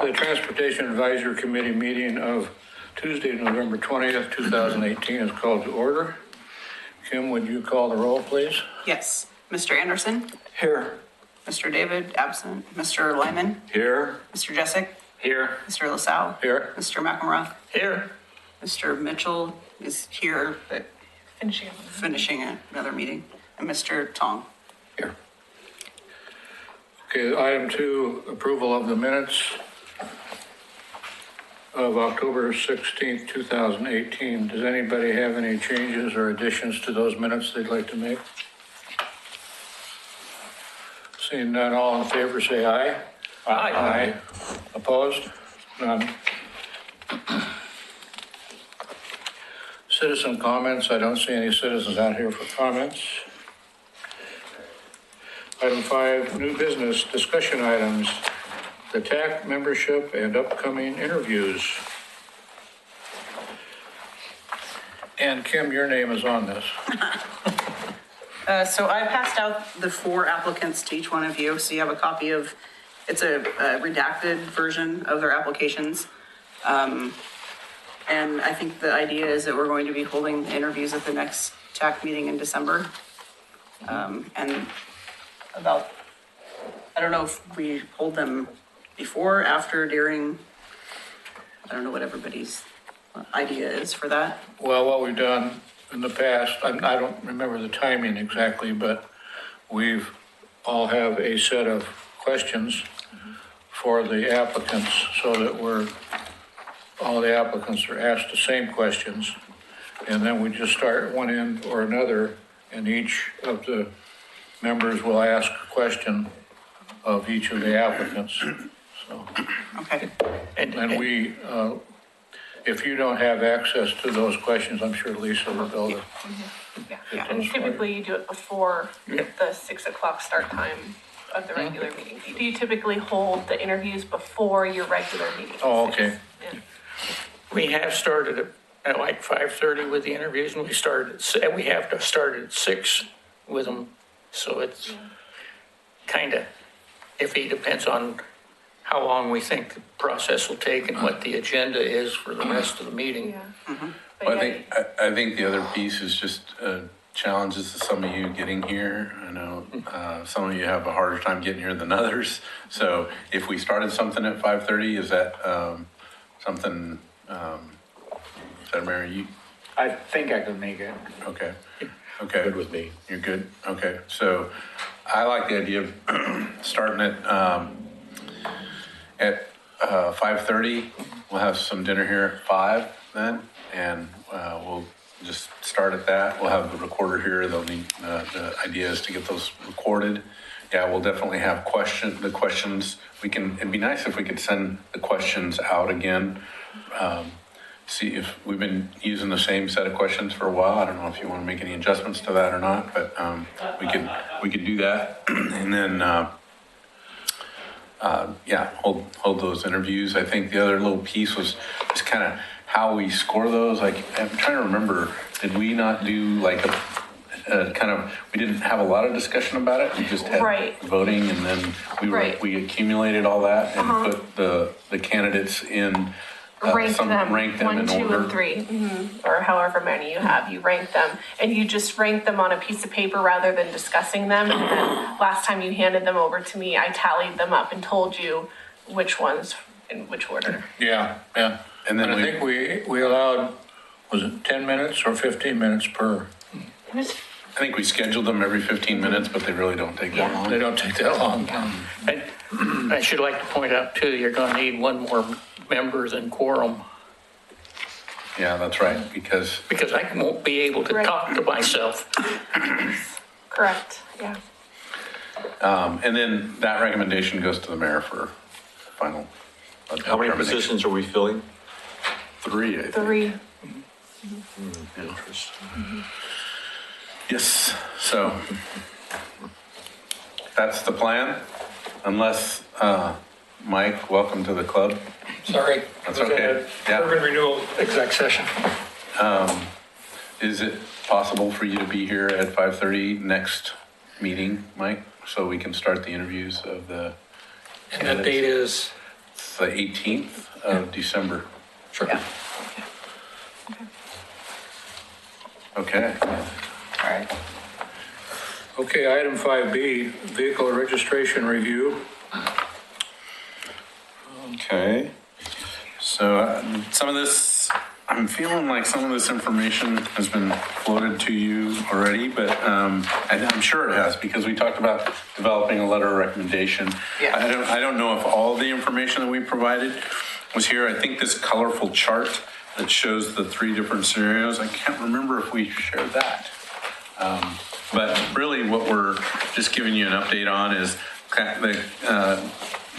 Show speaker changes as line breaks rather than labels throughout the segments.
The Transportation Advisory Committee meeting of Tuesday, November 20th, 2018 is called to order. Kim, would you call the roll, please?
Yes. Mr. Anderson?
Here.
Mr. David, absent. Mr. Lyman?
Here.
Mr. Jessic?
Here.
Mr. LaSalle?
Here.
Mr. McElrath?
Here.
Mr. Mitchell is here, but finishing another meeting. And Mr. Tong?
Here. Okay, item 2, approval of the minutes of October 16th, 2018. Does anybody have any changes or additions to those minutes they'd like to make? Seeing none, all in favor say aye.
Aye.
Aye. Opposed? None. Citizen comments. I don't see any citizens out here for comments. Item 5, new business discussion items, the TAC membership and upcoming interviews. And Kim, your name is on this.
So I passed out the 4 applicants to each one of you, so you have a copy of, it's a redacted version of their applications. And I think the idea is that we're going to be holding interviews at the next TAC meeting in December. And about, I don't know if we hold them before, after, during, I don't know what everybody's idea is for that.
Well, what we've done in the past, I don't remember the timing exactly, but we've all have a set of questions for the applicants so that all the applicants are asked the same questions. And then we just start one end or another, and each of the members will ask a question of each of the applicants. So,
Okay.
and we, if you don't have access to those questions, I'm sure Lisa will be able to.
Yeah, and typically you do it before the 6 o'clock start time of the regular meeting. Do you typically hold the interviews before your regular meeting?
Oh, okay.
Yeah.
We have started at like 5:30 with the interviews, and we have to start at 6 with them. So it's kind of iffy, depends on how long we think the process will take and what the agenda is for the rest of the meeting.
Yeah. But
Well,
yeah,
I think the other piece is just challenges to some of you getting here. I know some of you have a harder time getting here than others. So if we started something at 5:30, is that something, is that Mary?
I think I could make it.
Okay. Okay.
Good with me.
You're good? Okay. So I like the idea of starting at 5:30. We'll have some dinner here at 5 then, and we'll just start at that. We'll have the recorder here. They'll need the idea is to get those recorded. Yeah, we'll definitely have the questions. It'd be nice if we could send the questions out again. See if we've been using the same set of questions for a while. I don't know if you want to make any adjustments to that or not, but we could do that. And then, hold those interviews. I think the other little piece was just kind of how we score those. Like, I'm trying to remember, did we not do like we didn't have a lot of discussion about it. We just had voting, and then we accumulated all that and put the candidates in.
rank them 1,
in
2,
order.
and 3, or however many you have. You rank them, and you just rank them on a piece of paper rather than discussing them. And then last time you handed them over to me, I tallied them up and told you which ones in which order.
Yeah.
And then
I think we allowed, was it 10 minutes or 15 minutes per?
It was
I think we scheduled them every 15 minutes, but they really don't take that long.
They don't take that long.
And I should like to point out too, you're going to need one more member than quorum,
Yeah, that's right, because
because I won't be able to talk to myself.
correct, yeah.
and then that recommendation goes to the mayor for final.
How many positions are we filling?
3, I think.
3.
Interesting.
Yes, so that's the plan, unless, Mike, welcome to the club.
Sorry.
That's okay.
Urban renewal exec session.
Is it possible for you to be here at 5:30 next meeting, Mike, so we can start the interviews of the
And that date is
it's the 18th of December.
Sure.
Yeah.
Okay.
All right.
Okay, item 5B, vehicle registration review.
Okay. So some of this, I'm feeling like some of this information has been floated to you already, but and I'm sure it has because we talked about developing a letter of recommendation.
Yeah.
I don't know if all the information that we provided was here. I think this colorful chart that shows the 3 different scenarios, I can't remember if we shared that. But really what we're just giving you an update on is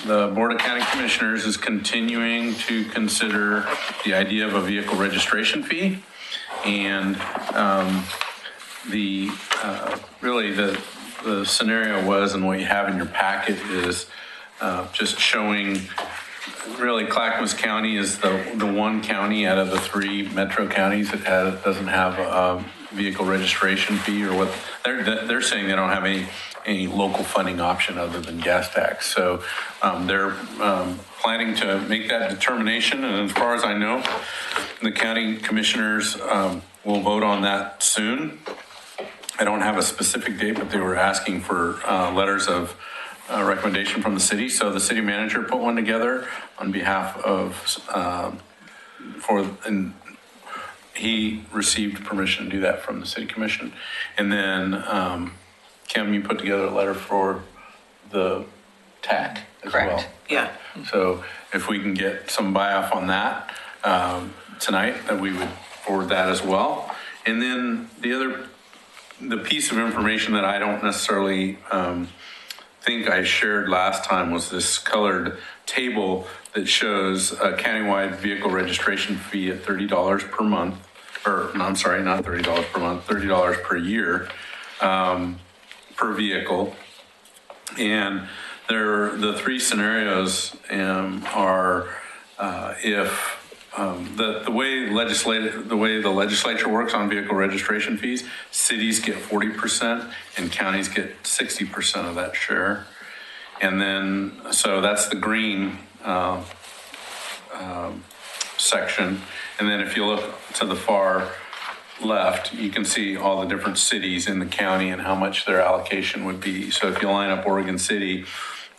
the Board of County Commissioners is continuing to consider the idea of a vehicle registration fee. And really the scenario was, and what you have in your packet is just showing really Clackamas County is the one county out of the 3 metro counties that doesn't have a vehicle registration fee, or what they're saying they don't have any local funding option other than gas tax. So they're planning to make that determination. And as far as I know, the county commissioners will vote on that soon. I don't have a specific date, but they were asking for letters of recommendation from the city. So the city manager put one together on behalf of, and he received permission to do that from the city commission. And then Kim, you put together a letter for the TAC as well.
Correct. Yeah.
So if we can get some buy-off on that tonight, then we would forward that as well. And then the piece of information that I don't necessarily think I shared last time was this colored table that shows a countywide vehicle registration fee at $30 per month, or no, I'm sorry, not $30 per month, $30 per year per vehicle. And the 3 scenarios are if the way the legislature works on vehicle registration fees, cities get 40% and counties get 60% of that share. And then, so that's the green section. And then if you look to the far left, you can see all the different cities in the county and how much their allocation would be. So if you line up Oregon City,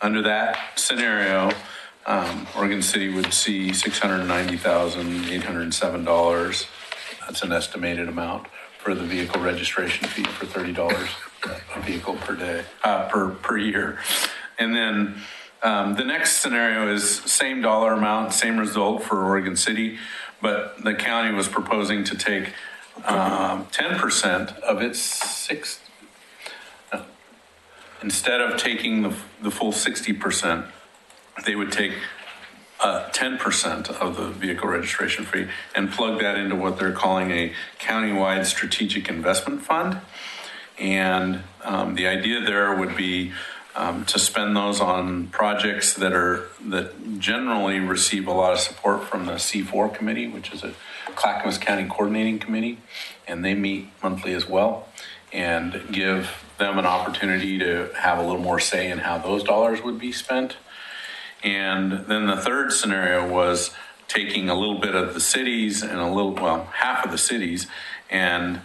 under that scenario, Oregon City would see $690,807. That's an estimated amount for the vehicle registration fee for $30 a vehicle per day, per year. And then the next scenario is same dollar amount, same result for Oregon City, but the county was proposing to take 10% of its instead of taking the full 60%, they would take 10% of the vehicle registration fee and plug that into what they're calling a countywide strategic investment fund. And the idea there would be to spend those on projects that generally receive a lot of support from the C4 committee, which is a Clackamas County Coordinating Committee, and they meet monthly as well, and give them an opportunity to have a little more say in how those dollars would be spent. And then the third scenario was taking a little bit of the cities and half of the cities and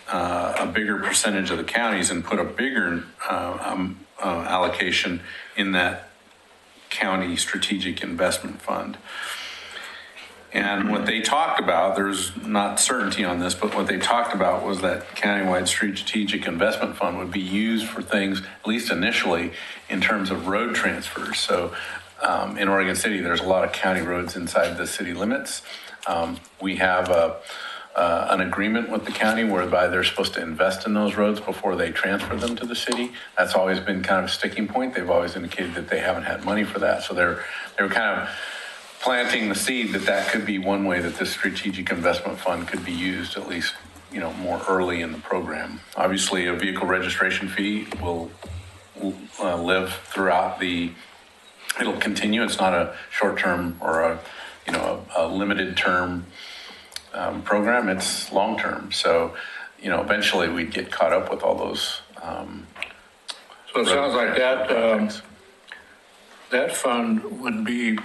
a bigger percentage of the counties and put a bigger allocation in that county strategic investment fund. And what they talked about, there's not certainty on this, but what they talked about was that countywide strategic investment fund would be used for things, at least initially, in terms of road transfers. So in Oregon City, there's a lot of county roads inside the city limits. We have an agreement with the county whereby they're supposed to invest in those roads before they transfer them to the city. That's always been kind of a sticking point. They've always indicated that they haven't had money for that. So they were kind of planting the seed that could be one way that this strategic investment fund could be used, at least, more early in the program. Obviously, a vehicle registration fee will live throughout it'll continue. It's not a short-term or a limited term program. It's long-term. So, eventually we'd get caught up with all those.
So it sounds like that fund would be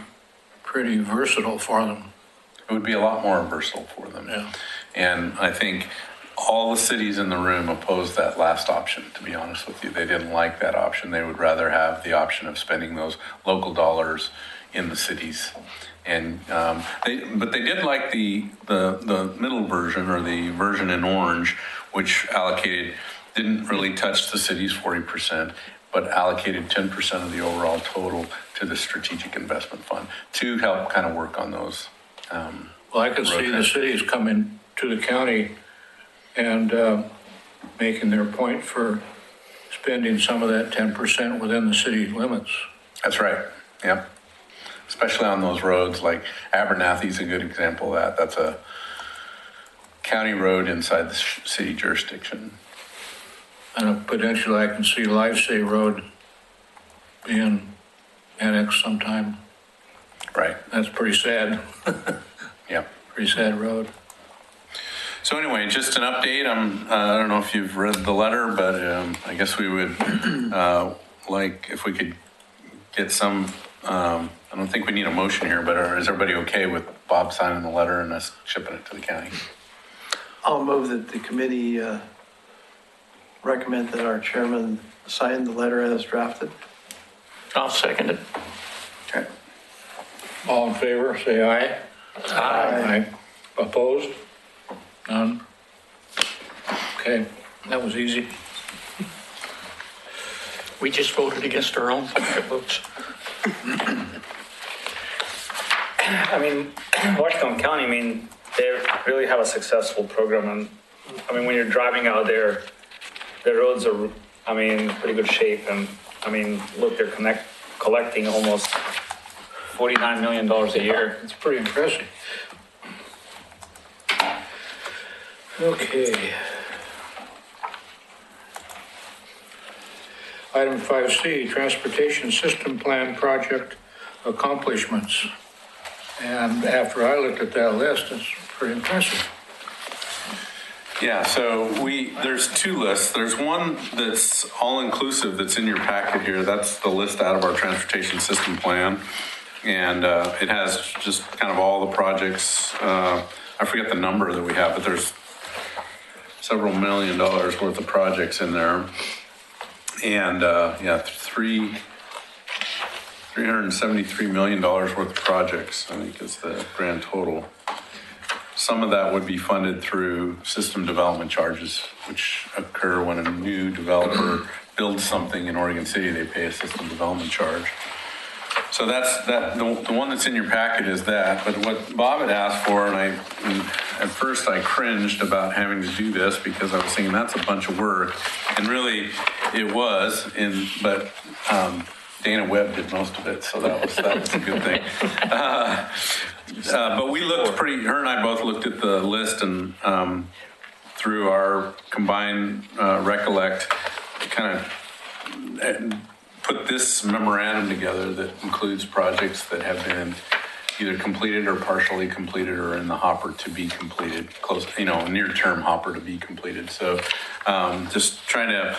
pretty versatile for them.
It would be a lot more versatile for them.
Yeah.
And I think all the cities in the room opposed that last option, to be honest with you. They didn't like that option. They would rather have the option of spending those local dollars in the cities. And but they did like the middle version, or the version in orange, which didn't really touch the city's 40%, but allocated 10% of the overall total to the strategic investment fund to help kind of work on those.
Well, I could see the cities coming to the county and making their point for spending some of that 10% within the city limits.
That's right. Yep. Especially on those roads, like Abernathy's a good example of that. That's a county road inside the city jurisdiction.
And potentially I can see Lifesay Road being annexed sometime.
Right.
That's pretty sad.
Yep.
Pretty sad road.
So anyway, just an update. I don't know if you've read the letter, but I guess we would like if we could get some. I don't think we need a motion here, but is everybody okay with Bob signing the letter and us shipping it to the county?
I'll move that the committee recommend that our chairman sign the letter as drafted.
I'll second it.
Okay.
All in favor, say aye. Aye. Opposed? None? Okay, that was easy.
We just voted against our own votes.
I mean, Washington County, I mean, they really have a successful program. And I mean, when you're driving out there, the roads are, I mean, pretty good shape. And I mean, look, they're collecting almost $49 million a year.
It's pretty impressive. Okay. Item 5C, Transportation System Plan Project Accomplishments. And after I looked at that list, it's pretty impressive.
Yeah, so there's two lists. There's one that's all-inclusive that's in your packet here. That's the list out of our transportation system plan. And it has just kind of all the projects. I forget the number that we have, but there's several $1 million worth of projects in there. And $373 million worth of projects, I think is the grand total. Some of that would be funded through system development charges, which occur when a new developer builds something in Oregon City, they pay a system development charge. So that's that. The one that's in your packet is that. But what Bob had asked for, and at first I cringed about having to do this because I was thinking that's a bunch of work, and really it was. But Dana Webb did most of it, so that was a good thing. But we looked her and I both looked at the list, and through our combined recollect, kind of put this memorandum together that includes projects that have been either completed or partially completed or in the hopper to be completed, near-term hopper to be completed. So just trying to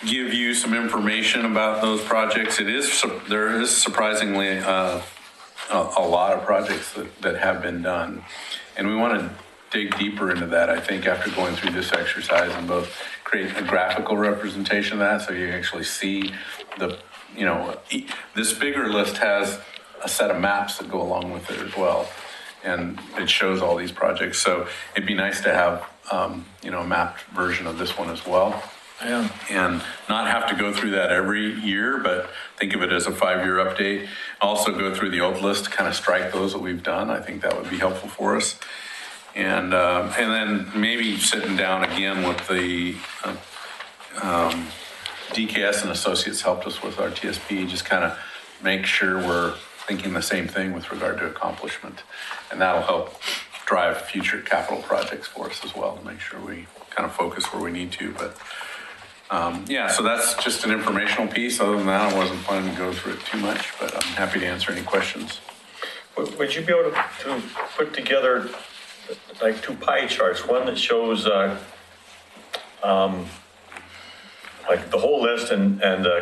give you some information about those projects. There is surprisingly a lot of projects that have been done. And we want to dig deeper into that, I think, after going through this exercise, and both create a graphical representation of that so you actually see this bigger list has a set of maps that go along with it as well. And it shows all these projects. So it'd be nice to have, a mapped version of this one as well.
Yeah.
And not have to go through that every year, but think of it as a 5-year update. Also go through the old list, kind of strike those that we've done. I think that would be helpful for us. And then maybe sitting down again with the DKS and Associates helped us with our TSP, just kind of make sure we're thinking the same thing with regard to accomplishment. And that'll help drive future capital projects for us as well, to make sure we kind of focus where we need to. But so that's just an informational piece. Other than that, I wasn't planning to go through it too much, but I'm happy to answer any questions.
Would you be able to put together like 2 pie charts? One that shows like the whole list and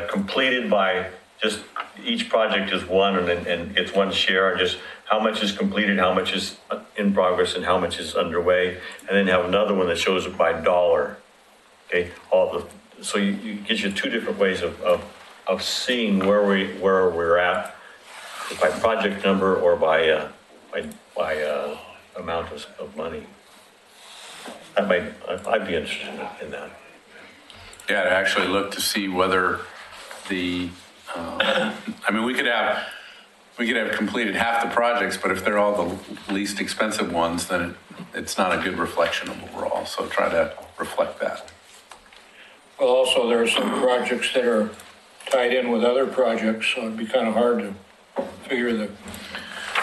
completed by just each project is one and it's one share, just how much is completed, how much is in progress and how much is underway. And then have another one that shows it by dollar. Okay, so you get you two different ways of seeing where we're at by project number or by amount of money. I'd be interested in that.
Yeah, to actually look to see whether we could have completed half the projects, but if they're all the least expensive ones, then it's not a good reflection of overall. So try to reflect that.
Well, also, there are some projects that are tied in with other projects, so it'd be kind of hard to figure the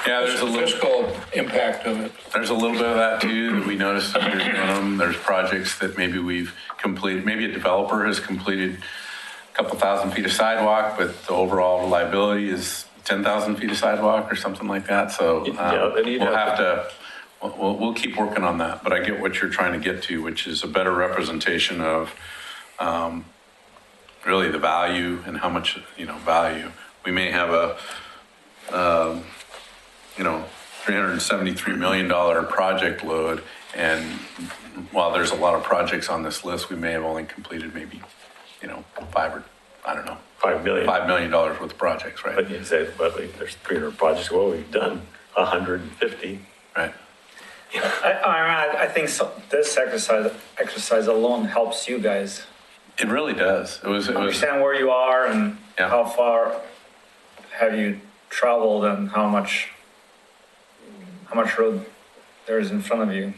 There's a little
fiscal impact of it.
There's a little bit of that too that we noticed. There's projects that maybe we've completed. Maybe a developer has completed a couple thousand feet of sidewalk, but the overall reliability is 10,000 feet of sidewalk or something like that. So we'll keep working on that. But I get what you're trying to get to, which is a better representation of really the value and how much value. We may have a $373 million project load. And while there's a lot of projects on this list, we may have only completed maybe, $5 million worth of projects, right?
But you say, there's 300 projects. Well, we've done 150.
Right.
I think this exercise alone helps you guys
It really does. It was
understand where you are and how far have you traveled and how much road there is in front of you.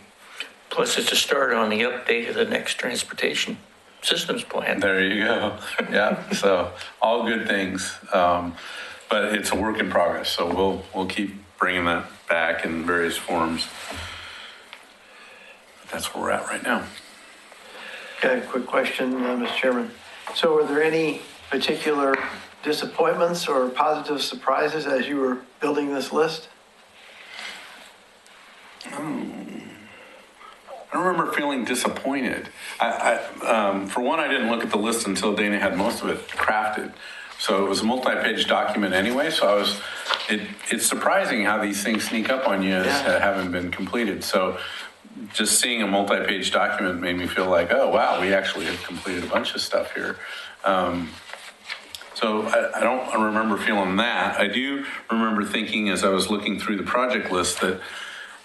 Plus, it's a start on the update of the next transportation systems plan.
There you go. Yeah. So all good things, but it's a work in progress. So we'll keep bringing that back in various forms. But that's where we're at right now.
Okay, quick question, Mr. Chairman. So were there any particular disappointments or positive surprises as you were building this list?
I remember feeling disappointed. For one, I didn't look at the list until Dana had most of it crafted. So it was a multi-page document anyway. So it's surprising how these things sneak up on you as having been completed. So just seeing a multi-page document made me feel like, oh, wow, we actually have completed a bunch of stuff here. So I don't remember feeling that. I do remember thinking as I was looking through the project list that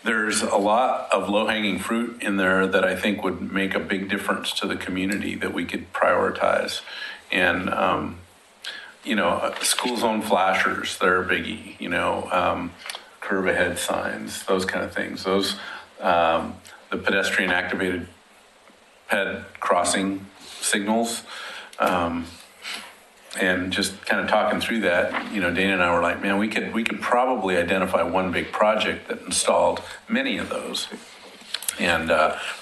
there's a lot of low-hanging fruit in there that I think would make a big difference to the community that we could prioritize. And, school zone flashers, they're a biggie, curb ahead signs, those kind of things. Those, the pedestrian activated ped crossing signals, and just kind of talking through that, Dana and I were like, man, we could probably identify one big project that installed many of those and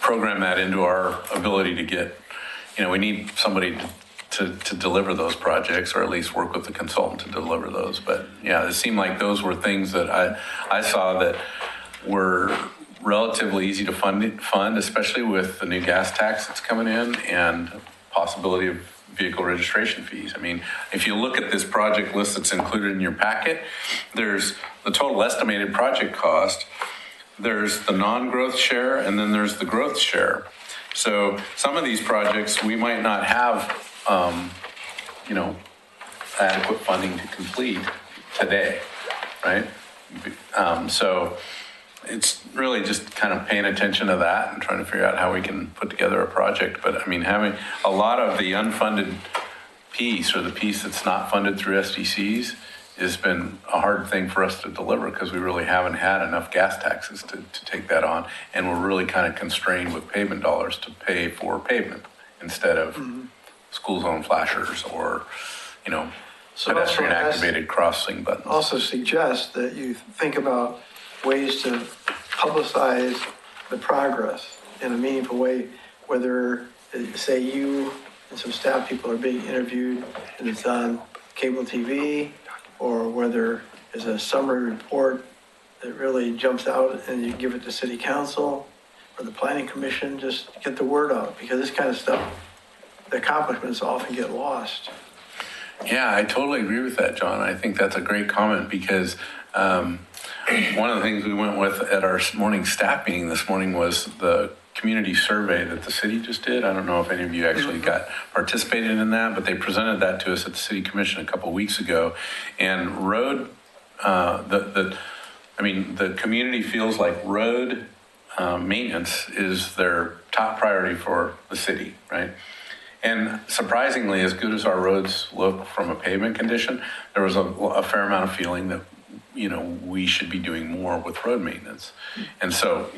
program that into our ability to get, we need somebody to deliver those projects or at least work with the consultant to deliver those. But yeah, it seemed like those were things that I saw that were relatively easy to fund, especially with the new gas tax that's coming in and possibility of vehicle registration fees. I mean, if you look at this project list that's included in your packet, there's the total estimated project cost, there's the non-growth share, and then there's the growth share. So some of these projects we might not have, adequate funding to complete today, right? So it's really just kind of paying attention to that and trying to figure out how we can put together a project. But I mean, having a lot of the unfunded piece or the piece that's not funded through SDCs has been a hard thing for us to deliver because we really haven't had enough gas taxes to take that on. And we're really kind of constrained with pavement dollars to pay for pavement instead of school zone flashers or, pedestrian activated crossing buttons.
Also suggest that you think about ways to publicize the progress in a meaningful way, whether, say, you and some staff people are being interviewed and it's on cable TV, or whether there's a summary report that really jumps out and you give it to city council or the planning commission, just get the word out, because this kind of stuff, the accomplishments often get lost.
Yeah, I totally agree with that, John. I think that's a great comment because one of the things we went with at our morning staff meeting this morning was the community survey that the city just did. I don't know if any of you actually participated in that, but they presented that to us at the city commission a couple of weeks ago. And the community feels like road maintenance is their top priority for the city, right? And surprisingly, as good as our roads look from a pavement condition, there was a fair amount of feeling that, we should be doing more with road maintenance. And so,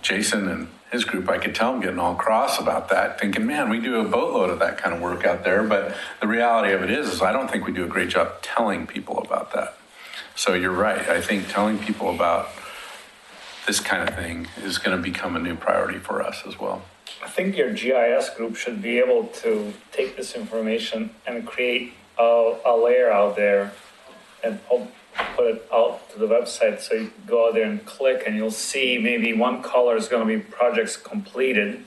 Jason and his group, I could tell them getting all cross about that, thinking, man, we do a boatload of that kind of work out there. But the reality of it is I don't think we do a great job telling people about that. So you're right. I think telling people about this kind of thing is going to become a new priority for us as well.
I think your GIS group should be able to take this information and create a layer out there and put it out to the website. So you go out there and click and you'll see maybe one color is going to be projects completed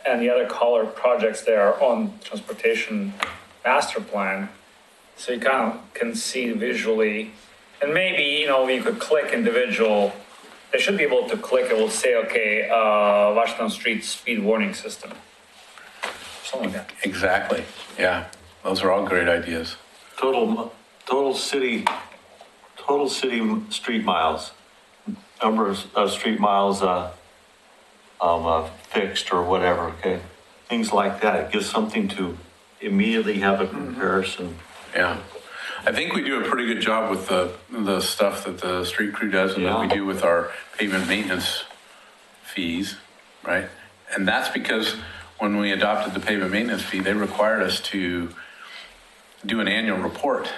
and the other color projects that are on transportation master plan. So you kind of can see visually, and maybe, you could click individual. They should be able to click. It will say, okay, Washington Street speed warning system. Something like that.
Exactly. Yeah. Those are all great ideas.
Total city street miles, number of street miles fixed or whatever, okay? Things like that. It gives something to immediately have a comparison.
Yeah. I think we do a pretty good job with the stuff that the street crew does and that we do with our pavement maintenance fees, right? And that's because when we adopted the pavement maintenance fee, they required us to do an annual report.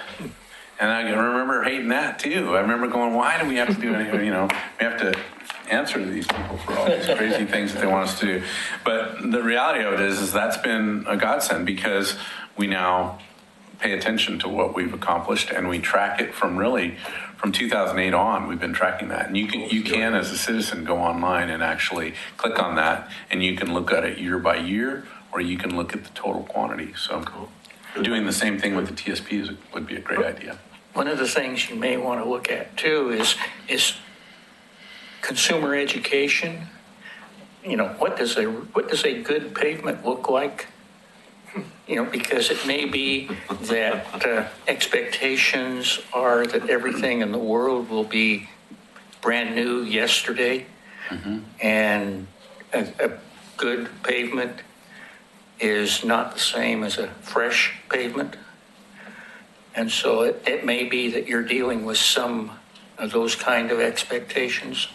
And I remember hating that too. I remember going, why do we have to do anything? We have to answer to these people for all these crazy things that they want us to do. But the reality of it is that's been a godsend because we now pay attention to what we've accomplished and we track it from 2008 on. We've been tracking that. And you can as a citizen go online and actually click on that and you can look at it year by year or you can look at the total quantity. So doing the same thing with the TSP would be a great idea.
One of the things you may want to look at too is consumer education. What does a good pavement look like? Because it may be that expectations are that everything in the world will be brand new yesterday, and a good pavement is not the same as a fresh pavement. And so it may be that you're dealing with some of those kind of expectations.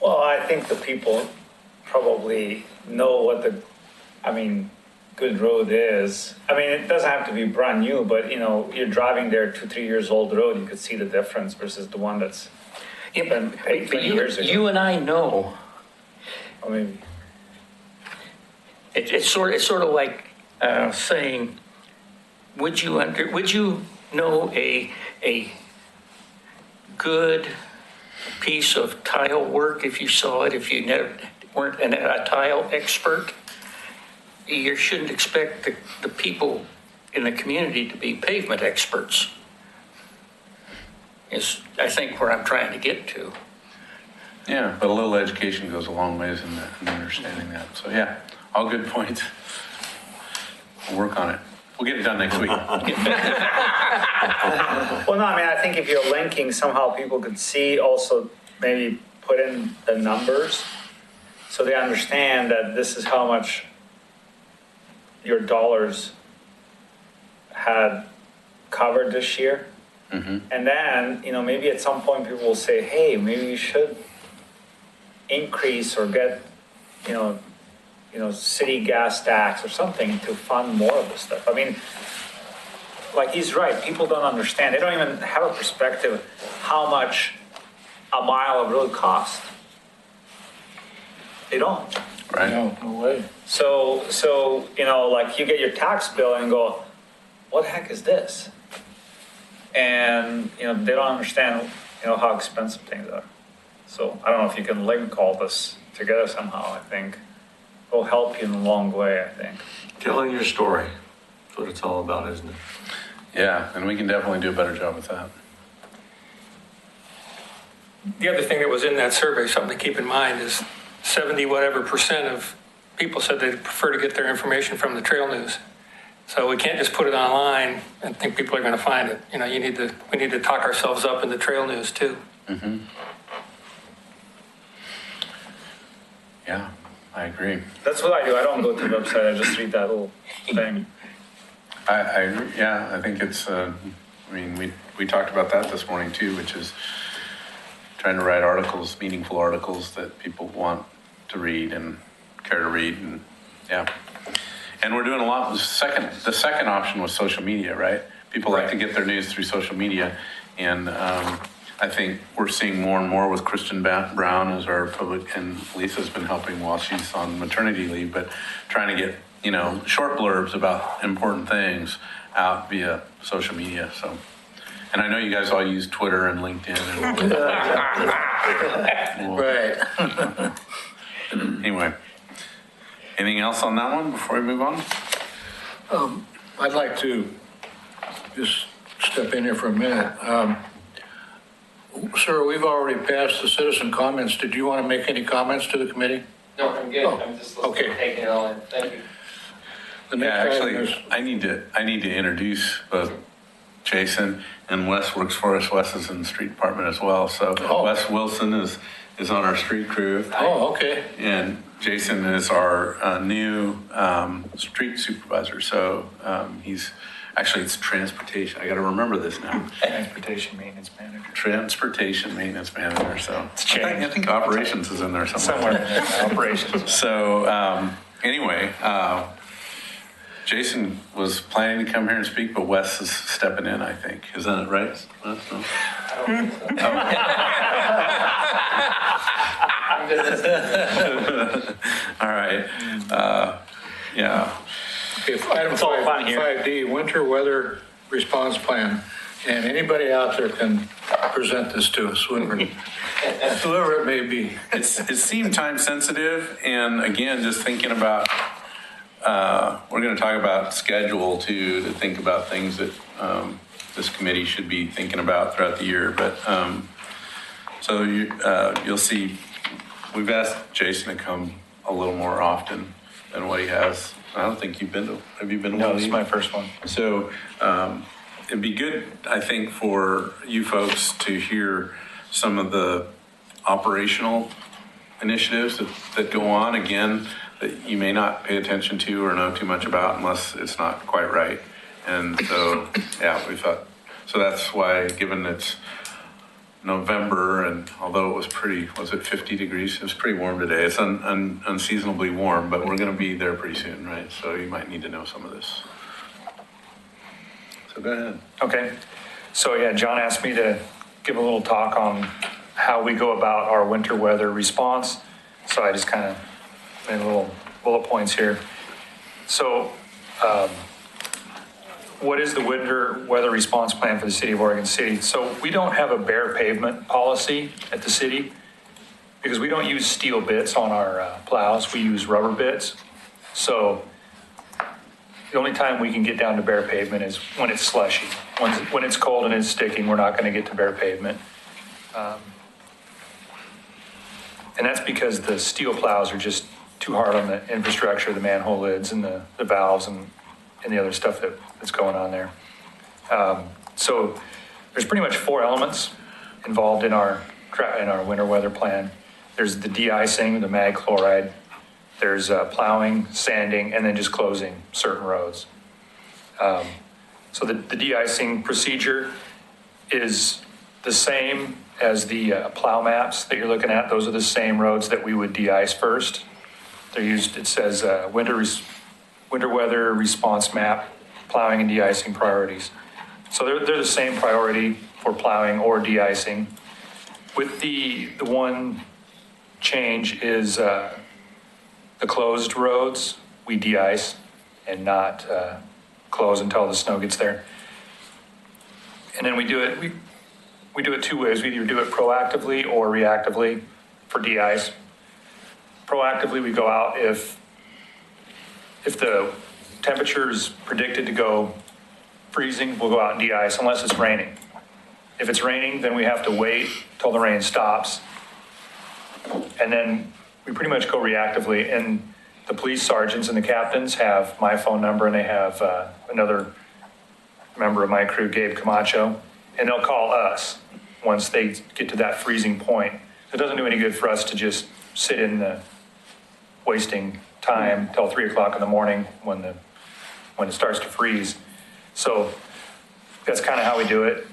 Well, I think the people probably know what good road is. It doesn't have to be brand new, but you're driving there 2-3 years old road, you could see the difference versus the one that's been paved 20 years ago.
You and I know.
Or maybe.
It's sort of like saying, would you know a good piece of tile work if you saw it, if you weren't a tile expert? You shouldn't expect the people in the community to be pavement experts, is I think where I'm trying to get to.
Yeah, but a little education goes a long ways in understanding that. So yeah, all good points. We'll work on it. We'll get it done next week.
Well, no, I think if you're linking, somehow people could see, also maybe put in the numbers so they understand that this is how much your dollars had covered this year. And then, maybe at some point people will say, hey, maybe you should increase or get, city gas tax or something to fund more of this stuff. Like he's right, people don't understand. They don't even have a perspective how much a mile of road costs. They don't.
Right.
No way.
So, like you get your tax bill and go, what the heck is this? And, they don't understand, how expensive things are. So I don't know if you can link all this together somehow, I think. will help you in a long way, I think.
Telling your story. That's what it's all about, isn't it?
Yeah, and we can definitely do a better job with that.
The other thing that was in that survey, something to keep in mind, is 70 whatever percent of people said they'd prefer to get their information from the trail news. So we can't just put it online and think people are going to find it. You know, we need to talk ourselves up in the trail news too.
Yeah, I agree.
That's what I do. I don't go to the website. I just read that little thing.
I agree. Yeah, I think it's, I mean, we talked about that this morning too, which is trying to write articles, meaningful articles that people want to read and care to read, and yeah. And we're doing a lot. The second option was social media, right? People like to get their news through social media, and I think we're seeing more and more with Kristen Brown as our public, and Lisa's been helping while she's on maternity leave, but trying to get, you know, short blurbs about important things out via social media. So, and I know you guys all use Twitter and LinkedIn. And
Right.
Anyway, anything else on that one before we move on?
I'd like to just step in here for a minute. Sir, we've already passed the citizen comments. Did you want to make any comments to the committee?
No, I'm good.
Oh,
I'm just
okay.
taking it all in. Thank you.
The
Yeah,
next item
actually,
is-
I need to introduce both Jason and Wes works for us. Wes is in the street department as well. So
Oh.
Wes Wilson is on our street crew.
Oh, okay.
And Jason is our new street supervisor. So he's, actually it's transportation. I got to remember this now.
Transportation maintenance manager.
Transportation maintenance manager. So
It's changed.
I think operations is in there somewhere.
Somewhere in there, operations.
So anyway, Jason was planning to come here and speak, but Wes is stepping in, I think. Isn't it right? Wes? No?
I'm good at this.
All right. Yeah.
Okay, item
It's all fun here.
5D, winter weather response plan. And anybody out there can present this to us, whoever it may be.
It seemed time sensitive, and again, just thinking about, we're going to talk about schedule too, to think about things that this committee should be thinking about throughout the year. But so you'll see, we've asked Jason to come a little more often than what he has. I don't think you've been to, have you been to one
No,
of
this is
these?
my first one.
So it'd be good, I think, for you folks to hear some of the operational initiatives that go on, again, that you may not pay attention to or know too much about unless it's not quite right. And so, yeah, we thought, so that's why, given it's November, and although it was was it 50 degrees? It was pretty warm today. It's unseasonably warm, but we're going to be there pretty soon, right? So you might need to know some of this. So go ahead.
Okay. So yeah, John asked me to give a little talk on how we go about our winter weather response. So I just kind of made little bullet points here. So what is the winter weather response plan for the city of Oregon City? So we don't have a bare pavement policy at the city because we don't use steel bits on our plows. We use rubber bits. So the only time we can get down to bare pavement is when it's slushy. When it's cold and it's sticking, we're not going to get to bare pavement. And that's because the steel plows are just too hard on the infrastructure, the manhole lids and the valves and the other stuff that's going on there. So there's pretty much 4 elements involved in our winter weather plan. There's the de-icing, the mag chloride. There's plowing, sanding, and then just closing certain roads. So the de-icing procedure is the same as the plow maps that you're looking at. Those are the same roads that we would de-ice first. They're used, it says winter weather response map, plowing and de-icing priorities. So they're the same priority for plowing or de-icing. With the one change is the closed roads, we de-ice and not close until the snow gets there. And then we do it 2 ways. We either do it proactively or reactively for de-ice. Proactively, we go out if if the temperature is predicted to go freezing, we'll go out and de-ice unless it's raining. If it's raining, then we have to wait till the rain stops. And then we pretty much go reactively. And the police sergeants and the captains have my phone number, and they have another member of my crew, Gabe Camacho, and they'll call us once they get to that freezing point. It doesn't do any good for us to just sit in the wasting time till 3 o'clock in the morning when it starts to freeze. So that's kind of how we do it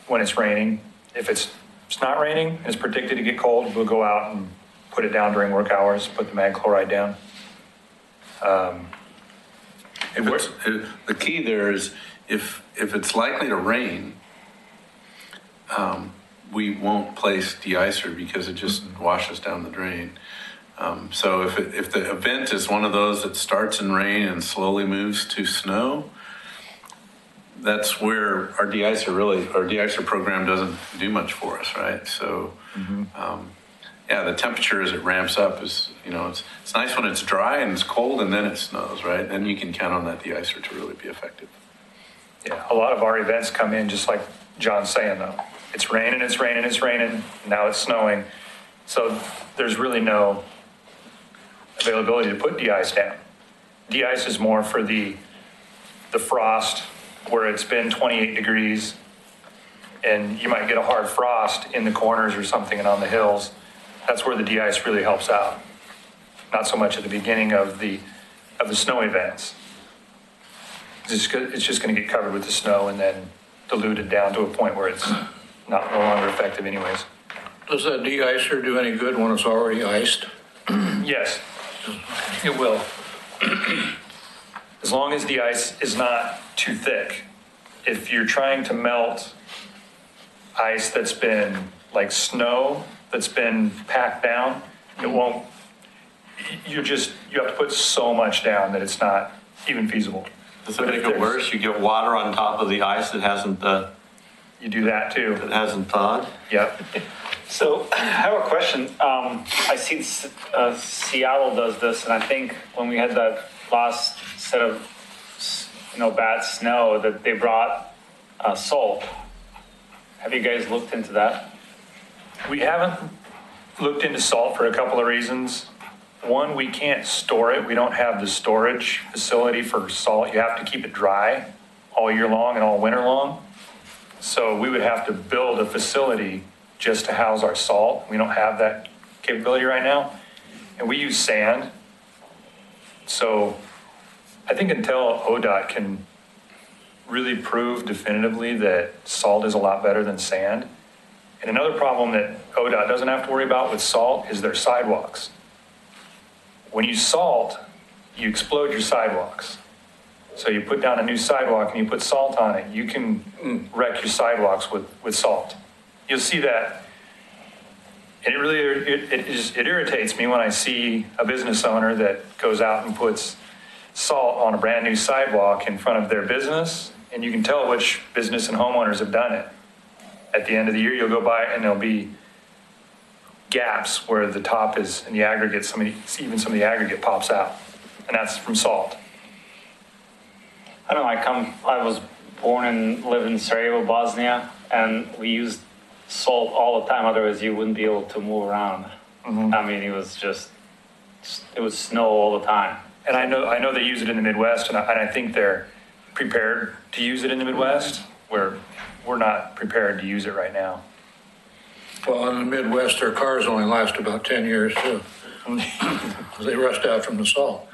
when it's raining. If it's not raining and it's predicted to get cold, we'll go out and put it down during work hours, put the mag chloride down.
The key there is if it's likely to rain, we won't place de-icer because it just washes down the drain. So if the event is one of those that starts in rain and slowly moves to snow, that's where our de-icer program doesn't do much for us, right? So, the temperature as it ramps up is, it's nice when it's dry and it's cold and then it snows, right? Then you can count on that de-icer to really be effective.
Yeah, a lot of our events come in just like John's saying though. It's raining, it's raining, it's raining, now it's snowing. So there's really no availability to put de-ice down. De-ice is more for the frost where it's been 28 degrees and you might get a hard frost in the corners or something and on the hills. That's where the de-ice really helps out. Not so much at the beginning of the snow events. It's just going to get covered with the snow and then diluted down to a point where it's no longer effective anyways.
Does that de-icer do any good when it's already iced?
Yes, it will. As long as the ice is not too thick. If you're trying to melt ice that's been like snow that's been packed down, it won't, you have to put so much down that it's not even feasible.
Does it make it worse? You get water on top of the ice that hasn't,
You do that too.
that hasn't thawed?
Yep. So I have a question. I see Seattle does this, and I think when we had that last set of, bad snow, that they brought salt. Have you guys looked into that? We haven't looked into salt for a couple of reasons. One, we can't store it. We don't have the storage facility for salt. You have to keep it dry all year long and all winter long. So we would have to build a facility just to house our salt. We don't have that capability right now. And we use sand. So I think until ODOT can really prove definitively that salt is a lot better than sand. And another problem that ODOT doesn't have to worry about with salt is their sidewalks. When you salt, you explode your sidewalks. So you put down a new sidewalk and you put salt on it, you can wreck your sidewalks with salt. You'll see that. And it really it irritates me when I see a business owner that goes out and puts salt on a brand new sidewalk in front of their business, and you can tell which business and homeowners have done it. At the end of the year, you'll go by and there'll be gaps where the top is in the aggregate, even some of the aggregate pops out, and that's from salt.
I don't know, I was born and lived in Sarajevo, Bosnia, and we used salt all the time, otherwise you wouldn't be able to move around. I mean, it was snow all the time.
And I know they use it in the Midwest, and I think they're prepared to use it in the Midwest, where we're not prepared to use it right now.
Well, in the Midwest, their cars only last about 10 years too. They rust out from the salt.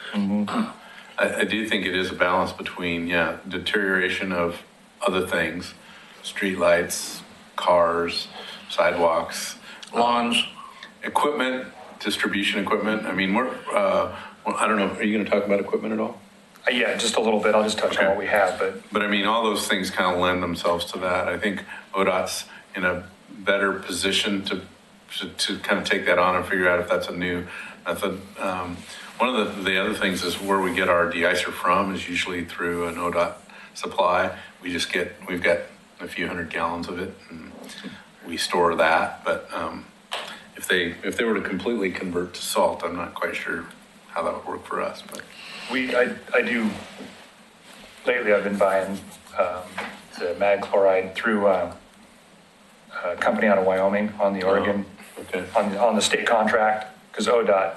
I do think it is a balance between, deterioration of other things, streetlights, cars, sidewalks,
Lawns.
equipment, distribution equipment. I mean, I don't know, are you going to talk about equipment at all?
Yeah, just a little bit. I'll just touch on what we have,
But I mean, all those things kind of lend themselves to that. I think ODOT's in a better position to kind of take that on and figure out if that's a new method. One of the other things is where we get our de-icer from is usually through an ODOT supply. We've got a few hundred gallons of it and we store that. But if they were to completely convert to salt, I'm not quite sure how that would work for us, but.
I do, lately I've been buying the mag chloride through a company out of Wyoming on the Oregon,
Okay.
on the state contract, because ODOT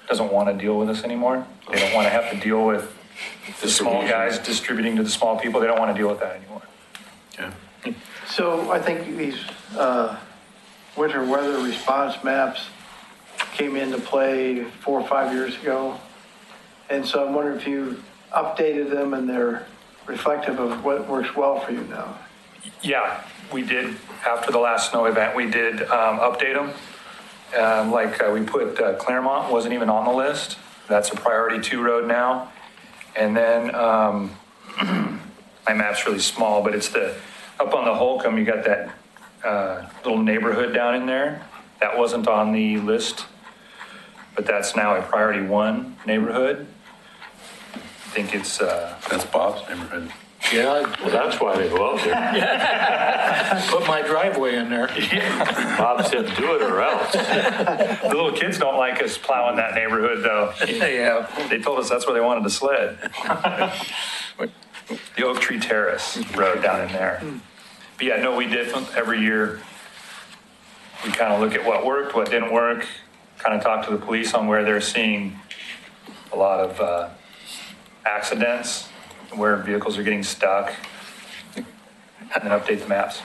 doesn't want to deal with us anymore. They don't want to have to deal with the small guys distributing to the small people. They don't want to deal with that anymore.
Yeah.
So I think these winter weather response maps came into play 4 or 5 years ago. And so I'm wondering if you updated them and they're reflective of what works well for you now.
Yeah, we did, after the last snow event, we did update them. We put Claremont, wasn't even on the list. That's a priority 2 road now. And then my map's really small, but it's up on the Holcomb, you got that little neighborhood down in there. That wasn't on the list, but that's now a priority 1 neighborhood. I think it's,
That's Bob's neighborhood.
Yeah,
Well, that's why they go out there.
I put my driveway in there.
Bob said, do it or else.
the little kids don't like us plowing that neighborhood though.
Yeah,
They told us that's where they wanted to sled. The Oak Tree Terrace Road down in there. But yeah, no, we did every year. We kind of look at what worked, what didn't work, kind of talk to the police on where they're seeing a lot of accidents, where vehicles are getting stuck, and then update the maps.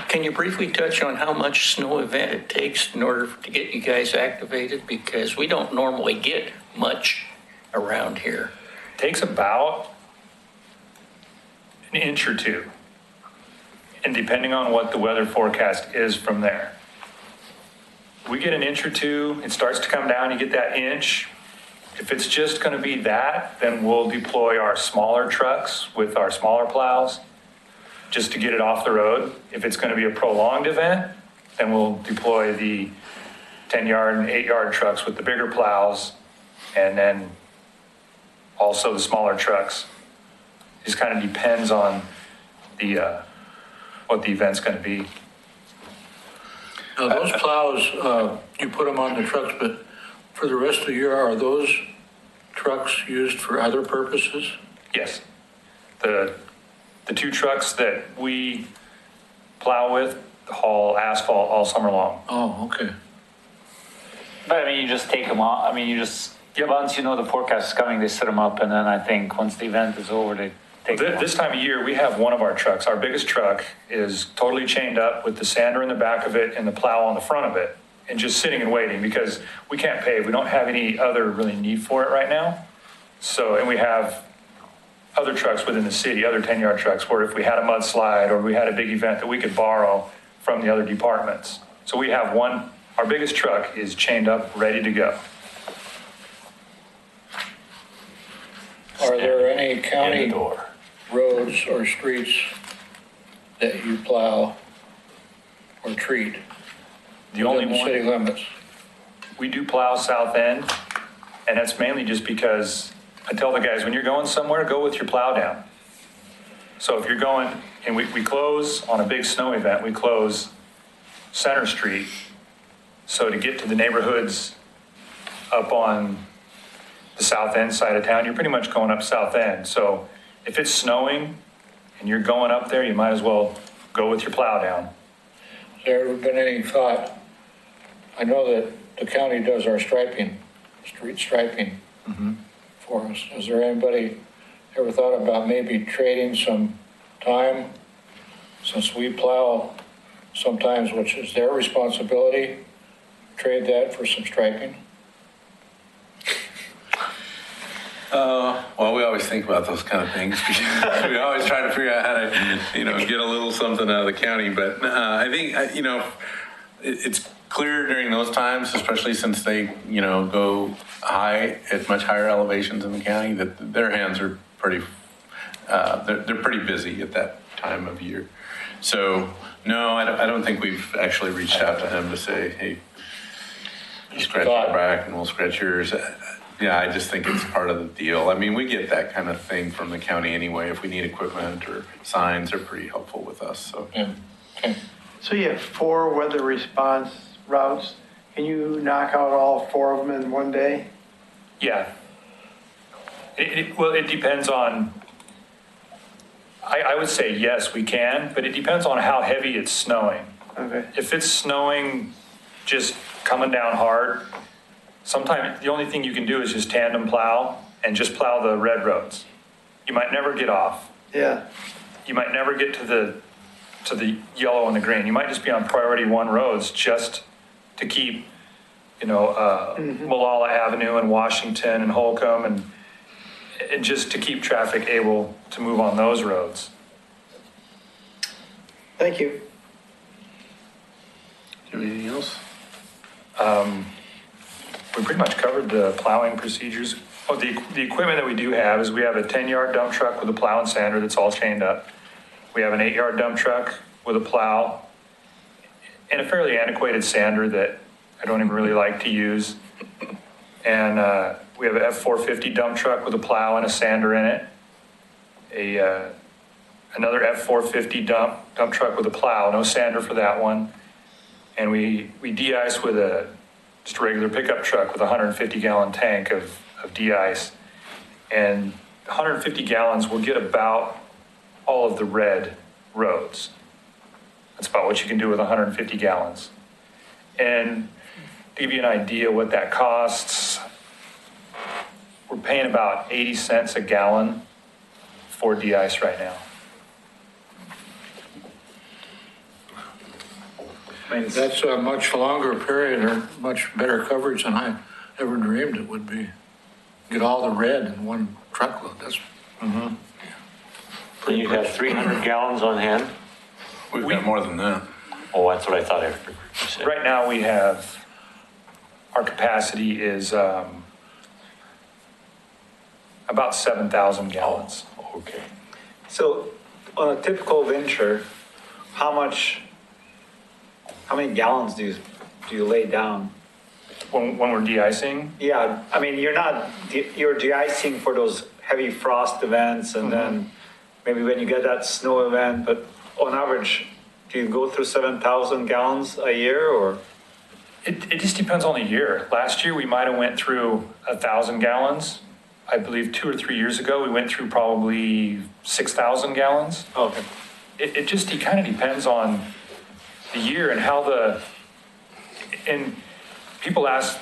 can you briefly touch on how much snow event it takes in order to get you guys activated? Because we don't normally get much around here.
Takes about an inch or 2. And depending on what the weather forecast is from there. We get an inch or 2, it starts to come down, you get that inch. If it's just gonna be that, then we'll deploy our smaller trucks with our smaller plows just to get it off the road. If it's gonna be a prolonged event, then we'll deploy the 10-yard and 8-yard trucks with the bigger plows, and then also the smaller trucks. Just kind of depends on the what the event's going to be.
Now, those plows, you put them on the trucks, but for the rest of the year, are those trucks used for other purposes?
Yes, the 2 trucks that we plow with haul asphalt all summer long.
Oh, okay.
But I mean, you just take them off. I mean, you just, once you know the forecast is coming, they set them up. And then I think once the event is over, they take them off.
This time of year, we have one of our trucks, our biggest truck, is totally chained up with the sander in the back of it and the plow on the front of it, and just sitting and waiting because we can't pave. We don't have any other really need for it right now. So, and we have other trucks within the city, other 10-yard trucks, where if we had a mudslide or we had a big event that we could borrow from the other departments. So we have one, our biggest truck is chained up, ready to go.
Are there any county roads or streets that you plow or treat
The only
within the
one.
city limits?
We do plow South End, and that's mainly just because I tell the guys, when you're going somewhere, go with your plow down. So if you're going, and we close on a big snow event, we close Center Street. So to get to the neighborhoods up on the South End side of town, you're pretty much going up South End. So if it's snowing and you're going up there, you might as well go with your plow down.
Has there ever been any thought, I know that the county does our striping, street striping for us. Has there anybody ever thought about maybe trading some time, since we plow sometimes, which is their responsibility, trade that for some striping?
Well, we always think about those kind of things. We always try to figure out how to, get a little something out of the county. But I think, it's clear during those times, especially since they, go high at much higher elevations in the county, that their hands are pretty, they're pretty busy at that time of year. So, no, I don't think we've actually reached out to them to say, hey, you scratch our back and we'll scratch yours. Yeah, I just think it's part of the deal. I mean, we get that kind of thing from the county anyway. If we need equipment or signs, they're pretty helpful with us, so.
Yeah. Okay.
So you have 4 weather response routes. Can you knock out all 4 of them in one day?
Yeah. Well, it depends on, I would say yes, we can, but it depends on how heavy it's snowing.
Okay.
If it's snowing, just coming down hard, sometimes the only thing you can do is just tandem plow and just plow the red roads. You might never get off.
Yeah,
You might never get to the yellow and the green. You might just be on priority 1 roads just to keep, Malala Avenue and Washington and Holcomb and just to keep traffic able to move on those roads.
thank you.
Do you have anything else?
We pretty much covered the plowing procedures. Oh, the equipment that we do have is we have a 10-yard dump truck with a plow and sander that's all chained up. We have an 8-yard dump truck with a plow and a fairly antiquated sander that I don't even really like to use. And we have an F450 dump truck with a plow and a sander in it. Another F450 dump truck with a plow, no sander for that one. And we de-ice with just a regular pickup truck with a 150-gallon tank of de-ice. And 150 gallons will get about all of the red roads. That's about what you can do with 150 gallons. And to give you an idea what that costs, we're paying about 80 cents a gallon for de-ice right now.
That's a much longer period or much better coverage than I ever dreamed it would be. Get all the red in one truckload, that's.
And you have 300 gallons on hand?
We've got more than that.
Oh, that's what I thought I heard you say.
Right now we have, our capacity is about 7,000 gallons.
Okay.
So on a typical winter, how many gallons do you lay down?
When we're de-icing,
Yeah, I mean, you're de-icing for those heavy frost events and then maybe when you get that snow event, but on average, do you go through 7,000 gallons a year or?
it just depends on the year. Last year, we might have went through 1,000 gallons. I believe 2 or 3 years ago, we went through probably 6,000 gallons.
Okay.
It kind of depends on the year and and people ask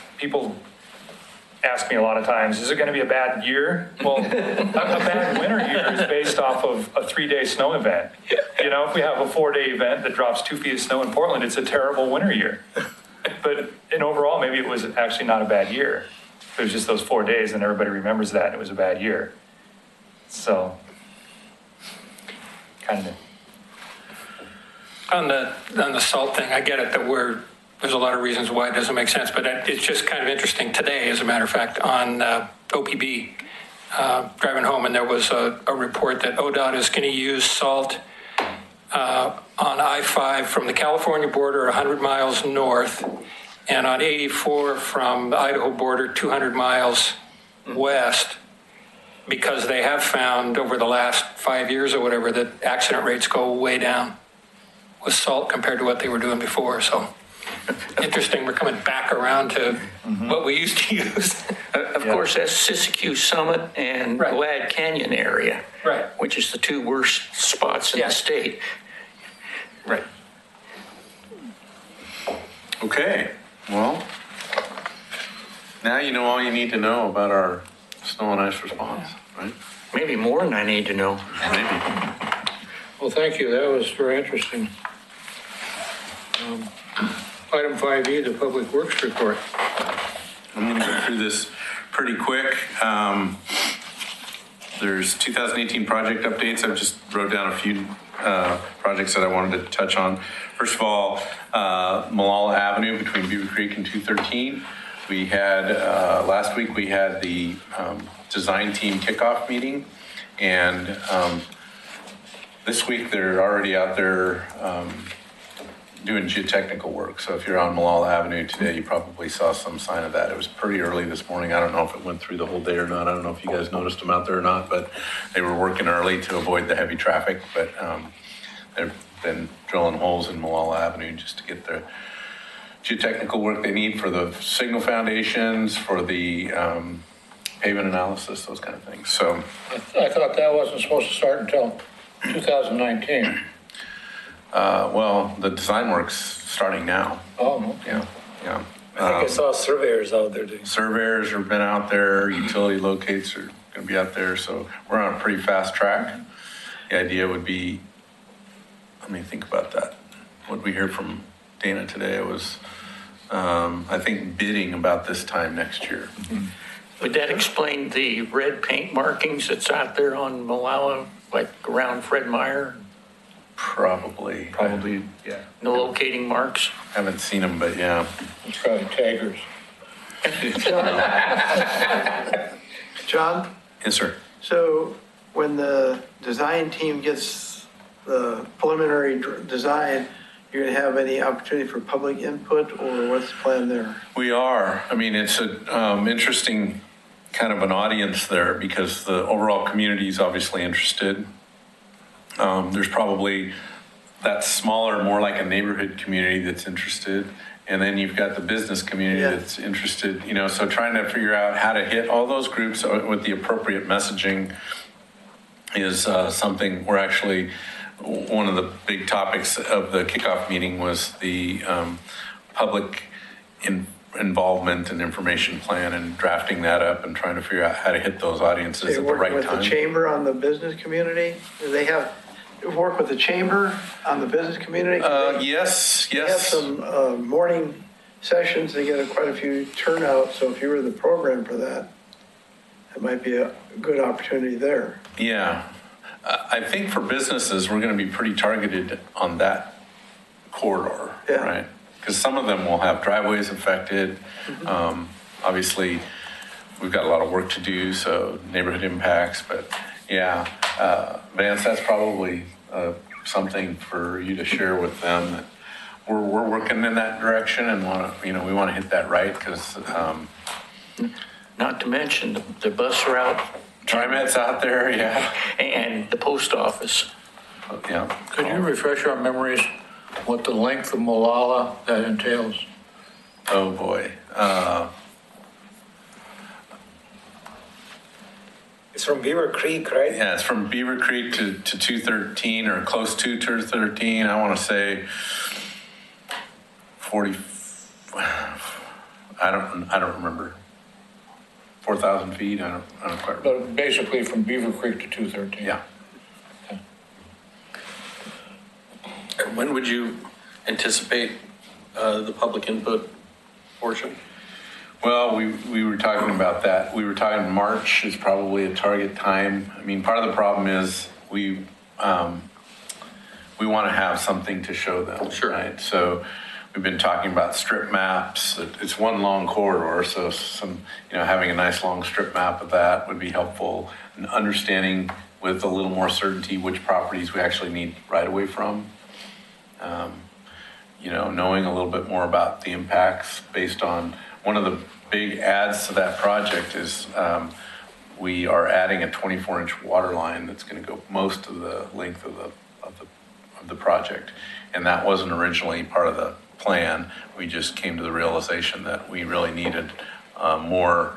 me a lot of times, is it going to be a bad year? Well, a bad winter year is based off of a 3-day snow event. If we have a 4-day event that drops 2 feet of snow in Portland, it's a terrible winter year. But overall, maybe it was actually not a bad year. It was just those 4 days and everybody remembers that and it was a bad year. So, kind of.
On the salt thing, I get it that there's a lot of reasons why it doesn't make sense, but it's just kind of interesting today, as a matter of fact, on OPB, driving home, and there was a report that ODOT is going to use salt on I-5 from the California border 100 miles north, and on 84 from the Idaho border 200 miles west, because they have found over the last 5 years or whatever that accident rates go way down with salt compared to what they were doing before. So interesting, we're coming back around to what we used to use.
Of course, that's Siskiyou Summit and
Right.
Glad Canyon area.
Right.
Which is the 2 worst spots in
Yeah.
the state.
Right.
Okay, well, now you know all you need to know about our snow and ice response, right?
Maybe more than I need to know.
Maybe.
Well, thank you, that was very interesting. Item 5E, the Public Works Report.
I'm going to go through this pretty quick. There's 2018 project updates. I just wrote down a few projects that I wanted to touch on. First of all, Malala Avenue between Beaver Creek and 213. We had, last week we had the design team kickoff meeting, and this week they're already out there doing geotechnical work. So if you're on Malala Avenue today, you probably saw some sign of that. It was pretty early this morning. I don't know if it went through the whole day or not. I don't know if you guys noticed them out there or not, but they were working early to avoid the heavy traffic. But they've been drilling holes in Malala Avenue just to get the geotechnical work they need for the signal foundations, for the pavement analysis, those kind of things. So,
I thought that wasn't supposed to start until 2019.
well, the design work's starting now.
Oh,
Yeah, yeah.
I think I saw surveyors out there doing.
Surveyors have been out there, utility locates are going to be out there, so we're on a pretty fast track. The idea would be, let me think about that. What we heard from Dana today was, I think bidding about this time next year.
Would that explain the red paint markings that's out there on Malala, like around Fred Meyer?
Probably, yeah.
No locating marks?
Haven't seen them, but yeah.
it's probably taggers.
John,
Yes, sir.
so when the design team gets the preliminary design, you're gonna have any opportunity for public input, or what's the plan there?
We are. I mean, it's a interesting kind of an audience there because the overall community is obviously interested. There's probably that smaller, more like a neighborhood community that's interested. And then you've got the business community
Yeah.
that's interested, you know, so trying to figure out how to hit all those groups with the appropriate messaging is something we're actually, one of the big topics of the kickoff meeting was the public involvement and information plan and drafting that up and trying to figure out how to hit those audiences
They
at the
work
right
with the
time.
chamber on the business community? Do they work with the chamber on the business community?
Yes,
They have
yes.
some morning sessions, they get quite a few turnout, so if you were the program for that, it might be a good opportunity there.
Yeah. I think for businesses, we're going to be pretty targeted on that corridor,
Yeah.
right? Because some of them will have driveways affected. Obviously, we've got a lot of work to do, so neighborhood impacts, but yeah. Vance, that's probably something for you to share with them. That we're working in that direction and we want to hit that right because
Not to mention the bus route
TriMet's out there, yeah.
and the post office.
Yeah.
Could you refresh our memories what the length of Molalla that entails?
Oh, boy.
It's from Beaver Creek, right?
Yeah, it's from Beaver Creek to 213 or close to 213. I want to say 40. I don't remember. 4,000 feet. I don't quite remember.
But basically from Beaver Creek to 213.
Yeah.
When would you anticipate the public input portion?
Well, we were talking about that. We were talking March is probably a target time. I mean, part of the problem is we want to have something to show them.
Sure.
Right? So we've been talking about strip maps. It's one long corridor, so having a nice long strip map of that would be helpful. And understanding with a little more certainty which properties we actually need right away from. Knowing a little bit more about the impacts based on one of the big adds to that project is we are adding a 24-inch water line that's going to go most of the length of the project, and that wasn't originally part of the plan. We just came to the realization that we really needed more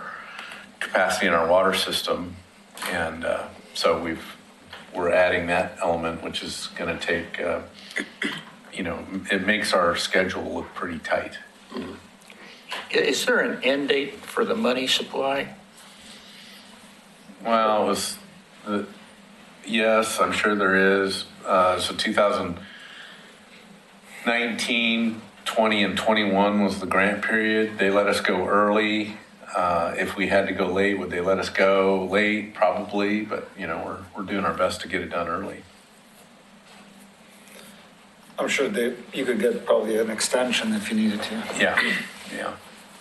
capacity in our water system, and so we're adding that element, which is going to take. It makes our schedule look pretty tight.
Is there an end date for the money supply?
Well, yes, I'm sure there is. So 2019, 20, and 21 was the grant period. They let us go early. If we had to go late, would they let us go late? Probably, but we're doing our best to get it done early.
I'm sure you could get probably an extension if you needed to.
Yeah.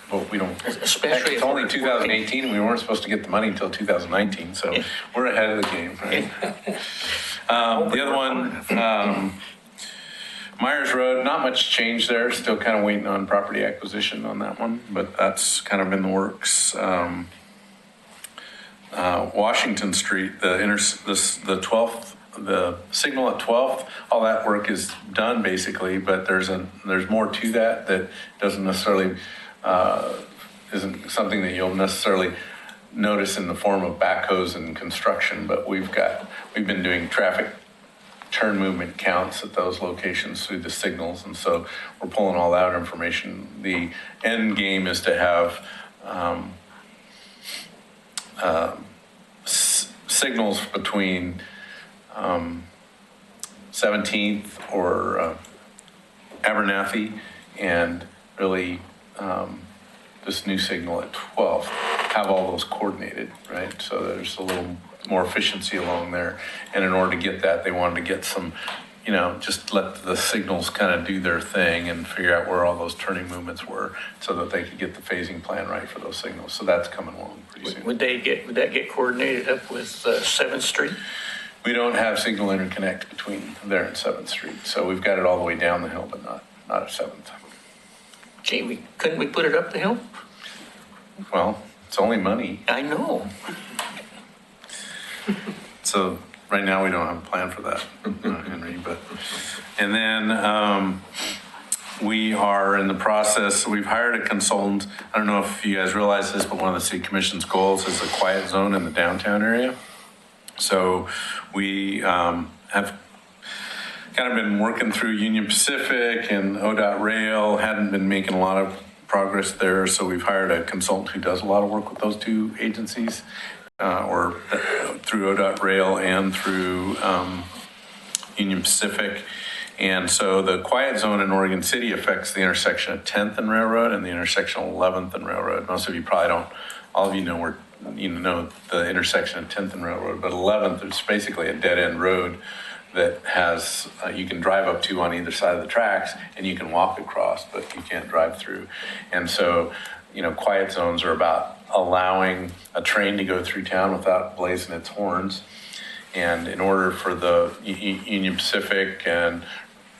But we don't.
Especially
It's
if
only
we're
2018. We weren't supposed to get the money until 2019, so we're ahead of the game, right? The other one, Myers Road, not much change there. Still kind of waiting on property acquisition on that one, but that's kind of in the works. Washington Street, the 12th, the signal at 12th, all that work is done basically, but there's more to that doesn't necessarily isn't something that you'll necessarily notice in the form of backhoes and construction, but we've been doing traffic turn movement counts at those locations through the signals, and so we're pulling all that information. The end game is to have signals between 17th or Abernathy and really this new signal at 12th, have all those coordinated, right? So there's a little more efficiency along there. And in order to get that, they wanted to get some, just let the signals kind of do their thing and figure out where all those turning movements were so that they could get the phasing plan right for those signals. So that's coming along pretty soon.
Would that get coordinated up with 7th Street?
We don't have signal interconnect between there and 7th Street. So we've got it all the way down the hill, but not at 7th.
Gee, couldn't we put it up the hill?
Well, it's only money.
I know.
So right now we don't have a plan for that, Henry. And then we are in the process. We've hired a consultant. I don't know if you guys realize this, but one of the city commission's goals is a quiet zone in the downtown area. So we have kind of been working through Union Pacific and ODOT Rail. Hadn't been making a lot of progress there, so we've hired a consultant who does a lot of work with those two agencies, or through ODOT Rail and through Union Pacific. And so the quiet zone in Oregon City affects the intersection of 10th and Railroad and the intersection of 11th and Railroad. Most of you probably don't, all of you know where, know the intersection of 10th and Railroad, but 11th is basically a dead end road that has, you can drive up to on either side of the tracks and you can walk across, but you can't drive through. And so, quiet zones are about allowing a train to go through town without blazing its horns. And in order for the Union Pacific and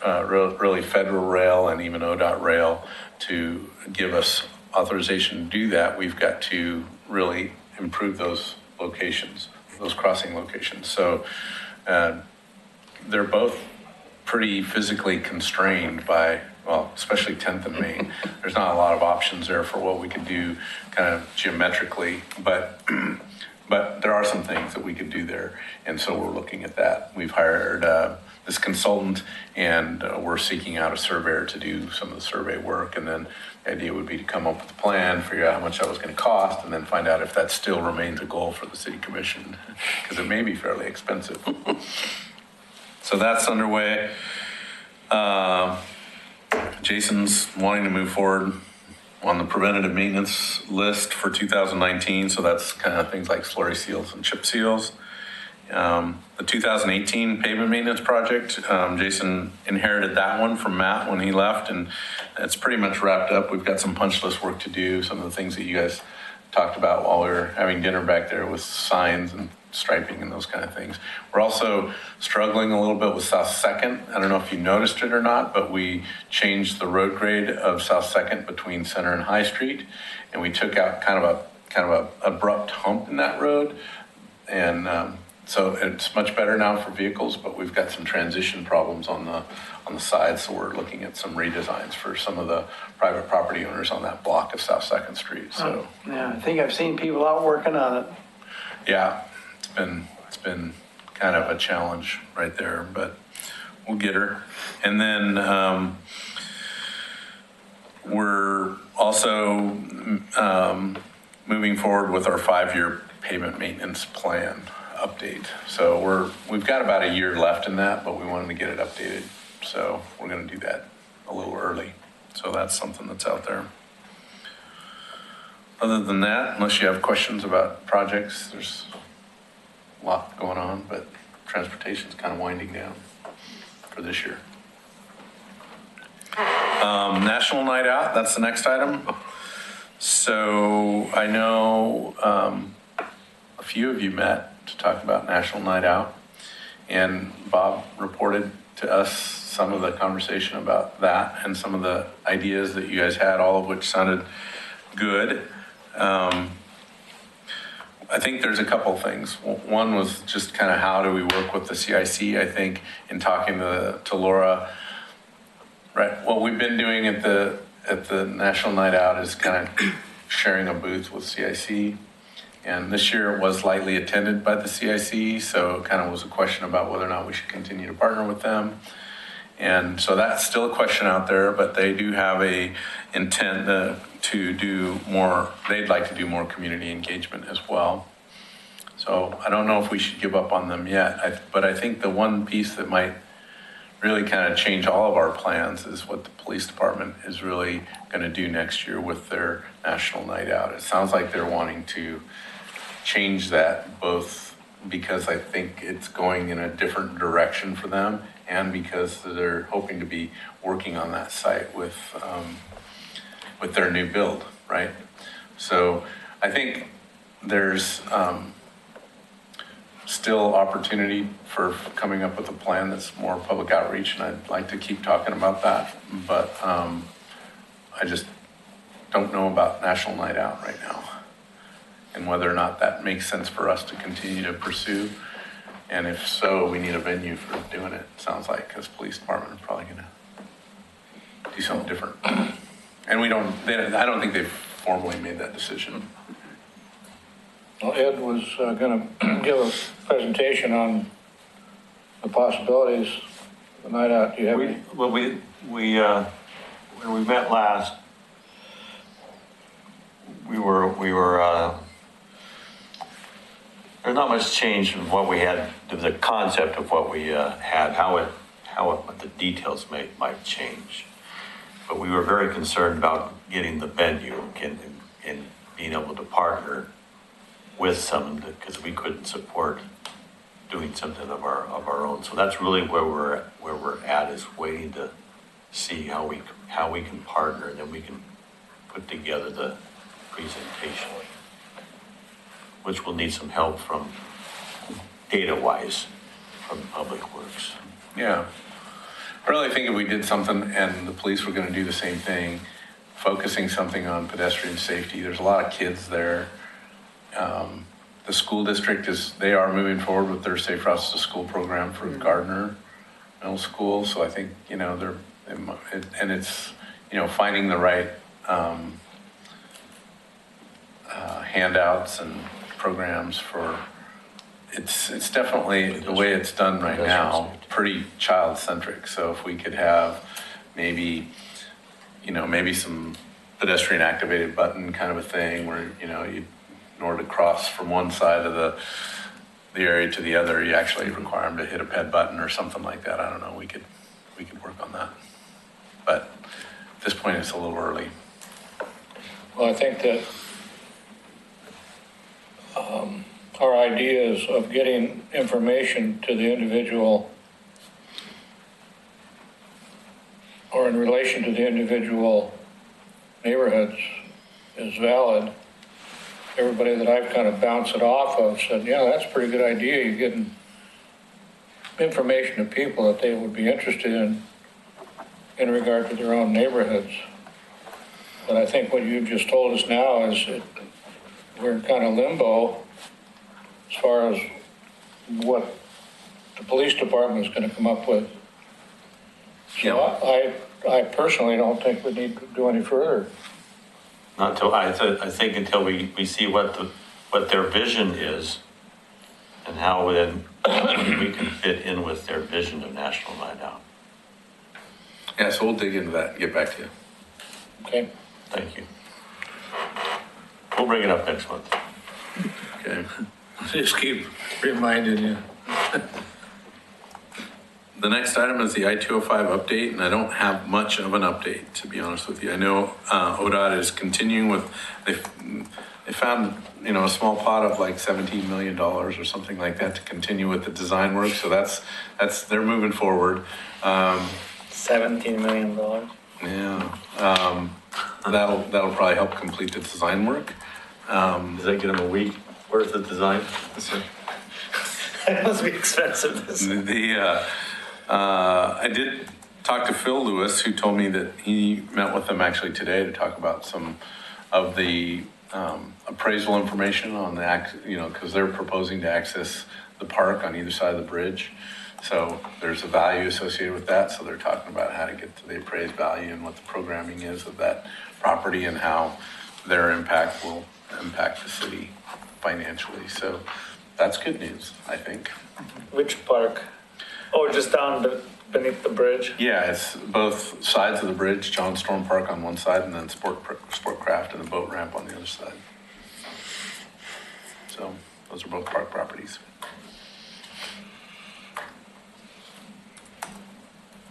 really Federal Rail and even ODOT Rail to give us authorization to do that, we've got to really improve those locations, those crossing locations. So they're both pretty physically constrained by, well, especially 10th and Main. There's not a lot of options there for what we could do kind of geometrically, but there are some things that we could do there. And so we're looking at that. We've hired this consultant and we're seeking out a surveyor to do some of the survey work. And then the idea would be to come up with a plan, figure out how much that was going to cost, and then find out if that still remains a goal for the city commission, because it may be fairly expensive. So that's underway. Jason's wanting to move forward on the preventative maintenance list for 2019. So that's kind of things like slurry seals and chip seals. The 2018 pavement maintenance project, Jason inherited that one from Matt when he left, and it's pretty much wrapped up. We've got some punch list work to do, some of the things that you guys talked about while we were having dinner back there with signs and striping and those kind of things. We're also struggling a little bit with South 2nd. I don't know if you noticed it or not, but we changed the road grade of South 2nd between Center and High Street, and we took out kind of a abrupt hump in that road. And so it's much better now for vehicles, but we've got some transition problems on the side, so we're looking at some redesigns for some of the private property owners on that block of South 2nd Street. So
yeah, I think I've seen people out working on it.
yeah, it's been kind of a challenge right there, but we'll get her. And then we're also moving forward with our 5-year pavement maintenance plan update. So we've got about a year left in that, but we wanted to get it updated. So we're going to do that a little early. So that's something that's out there. Other than that, unless you have questions about projects, there's a lot going on, but transportation's kind of winding down for this year. National Night Out, that's the next item. So I know a few of you met to talk about National Night Out, and Bob reported to us some of the conversation about that and some of the ideas that you guys had, all of which sounded good. I think there's a couple things. One was just kind of how do we work with the CIC, I think, in talking to Laura. Right, what we've been doing at the National Night Out is kind of sharing a booth with CIC And this year it was lightly attended by the CIC, so it kind of was a question about whether or not we should continue to partner with them. And so that's still a question out there, but they do have a intent to do more, they'd like to do more community engagement as well. So I don't know if we should give up on them yet, but I think the one piece that might really kind of change all of our plans is what the police department is really going to do next year with their National Night Out. It sounds like they're wanting to change that, both because I think it's going in a different direction for them and because they're hoping to be working on that site with their new build, right? So I think there's still opportunity for coming up with a plan that's more public outreach, and I'd like to keep talking about that, but I just don't know about National Night Out right now and whether or not that makes sense for us to continue to pursue. And if so, we need a venue for doing it, sounds like, because police department are probably gonna do something different. And I don't think they've formally made that decision.
Well, Ed was going to give a presentation on the possibilities of the night out. Do you have any?
Well, when we met last, we were there's not much change from what we had, the concept of what we had, what the details might change. But we were very concerned about getting the venue and being able to partner with some, because we couldn't support doing something of our own. So that's really where we're at, is waiting to see how we can partner, and then we can put together the presentation, which will need some help from data-wise from Public Works.
Yeah. I really think if we did something and the police were going to do the same thing, focusing something on pedestrian safety, there's a lot of kids there. The school district they are moving forward with their Safe Routes to School program for Gardner Middle School. So I think, and it's, finding the right handouts and programs for, it's definitely the way it's done right now, pretty child-centric. So if we could have maybe some pedestrian activated button kind of a thing where, in order to cross from one side of the area to the other, you actually require them to hit a ped button or something like that. I don't know. We could work on that. But at this point, it's a little early.
Well, I think that our ideas of getting information to the individual or in relation to the individual neighborhoods is valid. Everybody that I've kind of bounced it off of said, yeah, that's a pretty good idea. You're getting information to people that they would be interested in regard to their own neighborhoods. But I think what you just told us now is that we're in kind of limbo as far as what the police department is going to come up with. So I personally don't think we need to do any further.
Not till, I think until we see what their vision is and how then we can fit in with their vision of National Night Out.
Yeah, so we'll dig into that and get back to you.
Okay.
Thank you. We'll bring it up next month.
Okay.
Just keep reminding you.
The next item is the I-205 update, and I don't have much of an update, to be honest with you. I know ODOT is continuing with, they found, a small pot of like $17 million or something like that to continue with the design work. So they're moving forward.
$17 million.
Yeah. That'll probably help complete the design work.
Does that get them a week worth of design?
It must be expensive.
I did talk to Phil Lewis, who told me that he met with them actually today to talk about some of the appraisal information on because they're proposing to access the park on either side of the bridge. So there's a value associated with that. So they're talking about how to get to the appraised value and what the programming is of that property and how their impact will impact the city. financially. So that's good news, I think.
Which park? Oh, just beneath the bridge?
Yeah, it's both sides of the bridge, John Storm Park on one side, and then Sportcraft and the boat ramp on the other side. So those are both park properties.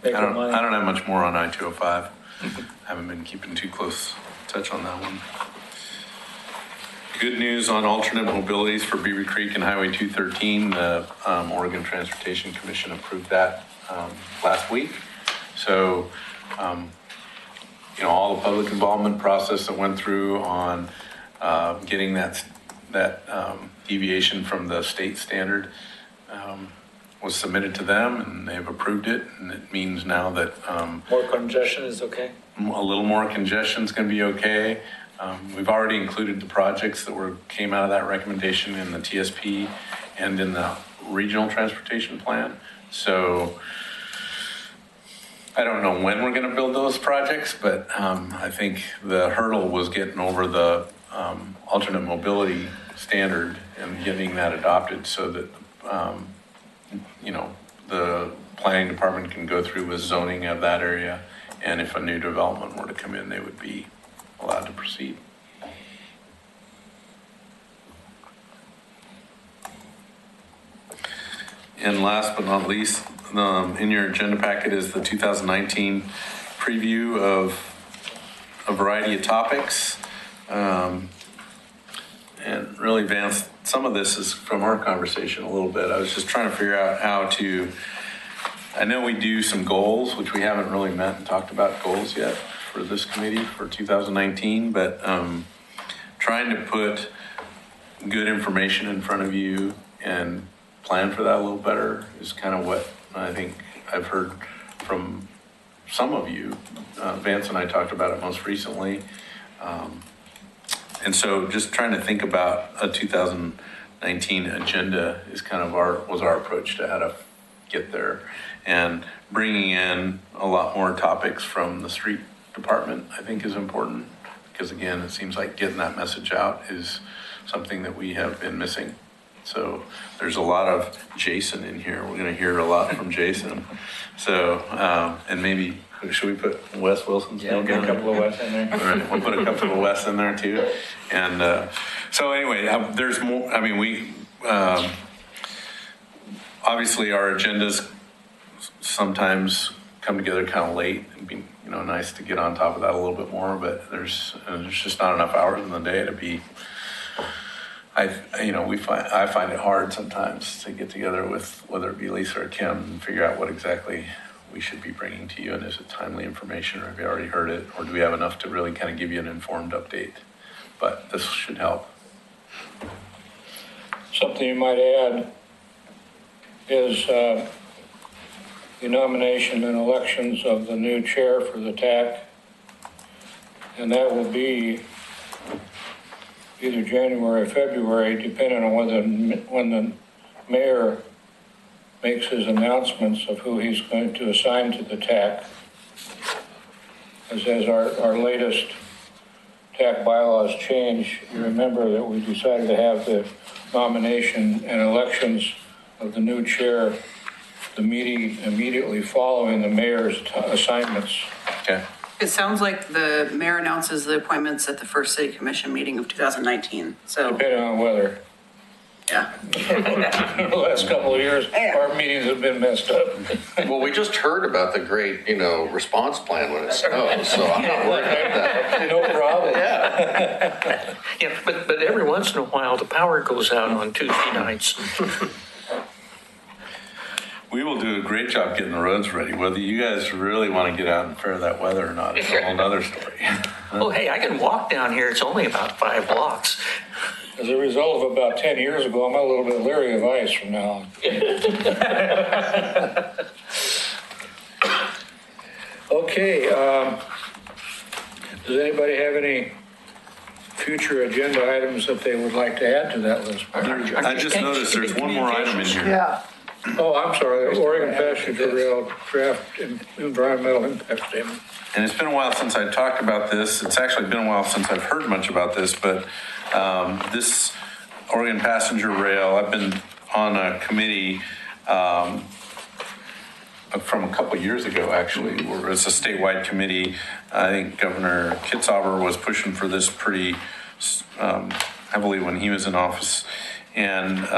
I don't have much more on I-205. Haven't been keeping too close touch on that one. Good news on alternate mobilities for Beaver Creek and Highway 213. The Oregon Transportation Commission approved that last week. So, all the public involvement process that went through on getting that deviation from the state standard was submitted to them, and they've approved it. And it means now that
more congestion is okay?
A little more congestion is going to be okay. We've already included the projects that came out of that recommendation in the TSP and in the regional transportation plan. So I don't know when we're going to build those projects, but I think the hurdle was getting over the alternate mobility standard and getting that adopted so that, the planning department can go through with zoning of that area. And if a new development were to come in, they would be allowed to proceed. And last but not least, in your agenda packet is the 2019 preview of a variety of topics. And really, Vance, some of this is from our conversation a little bit. I was just trying to figure out how to, I know we do some goals, which we haven't really met and talked about goals yet for this committee for 2019, but trying to put good information in front of you and plan for that a little better is kind of what I think I've heard from some of you. Vance and I talked about it most recently. And so just trying to think about a 2019 agenda is kind of was our approach to how to get there, and bringing in a lot more topics from the street department I think is important, because again, it seems like getting that message out is something that we have been missing. So there's a lot of Jason in here. We're going to hear a lot from Jason. So, and maybe, should we put Wes Wilson's name?
Get a couple of Wes in there.
All right, we'll put a couple of Wes in there too. And so anyway, there's more. I mean, we obviously our agendas sometimes come together kind of late. It'd be nice to get on top of that a little bit more, but there's just not enough hours in the day to be. I find it hard sometimes to get together with whether it be Lisa or Kim and figure out what exactly we should be bringing to you, and is it timely information, or have you already heard it, or do we have enough to really kind of give you an informed update? But this should help.
Something you might add is the nomination and elections of the new chair for the TAC, and that will be either January or February, depending on when the mayor makes his announcements of who he's going to assign to the TAC. As our latest TAC bylaws change, you remember that we decided to have the nomination and elections of the new chair the meeting immediately following the mayor's assignments.
Okay.
It sounds like the mayor announces the appointments at the first city commission meeting of 2019. So,
Depending on weather.
yeah.
The last couple of years, our meetings have been messed up.
Well, we just heard about the great, response plan when it snows, so I'm not worried about that.
No problem.
Yeah.
Yeah, but every once in a while, the power goes out on Tuesday nights.
We will do a great job getting the roads ready. Whether you guys really want to get out and fare that weather or not is a whole nother story.
Oh, hey, I can walk down here. It's only about 5 blocks.
As a result of about 10 years ago, I'm a little bit leery of ice from now on. Okay, does anybody have any future agenda items that they would like to add to that list?
I just noticed there's one more item in here.
Yeah,
Oh, I'm sorry, the Oregon Passenger Rail Draft Environmental Impact Statement.
And it's been a while since I talked about this. It's actually been a while since I've heard much about this, but this Oregon Passenger Rail, I've been on a committee from a couple years ago, actually, where it's a statewide committee. I think Governor Kitzhaber was pushing for this pretty heavily when he was in office. And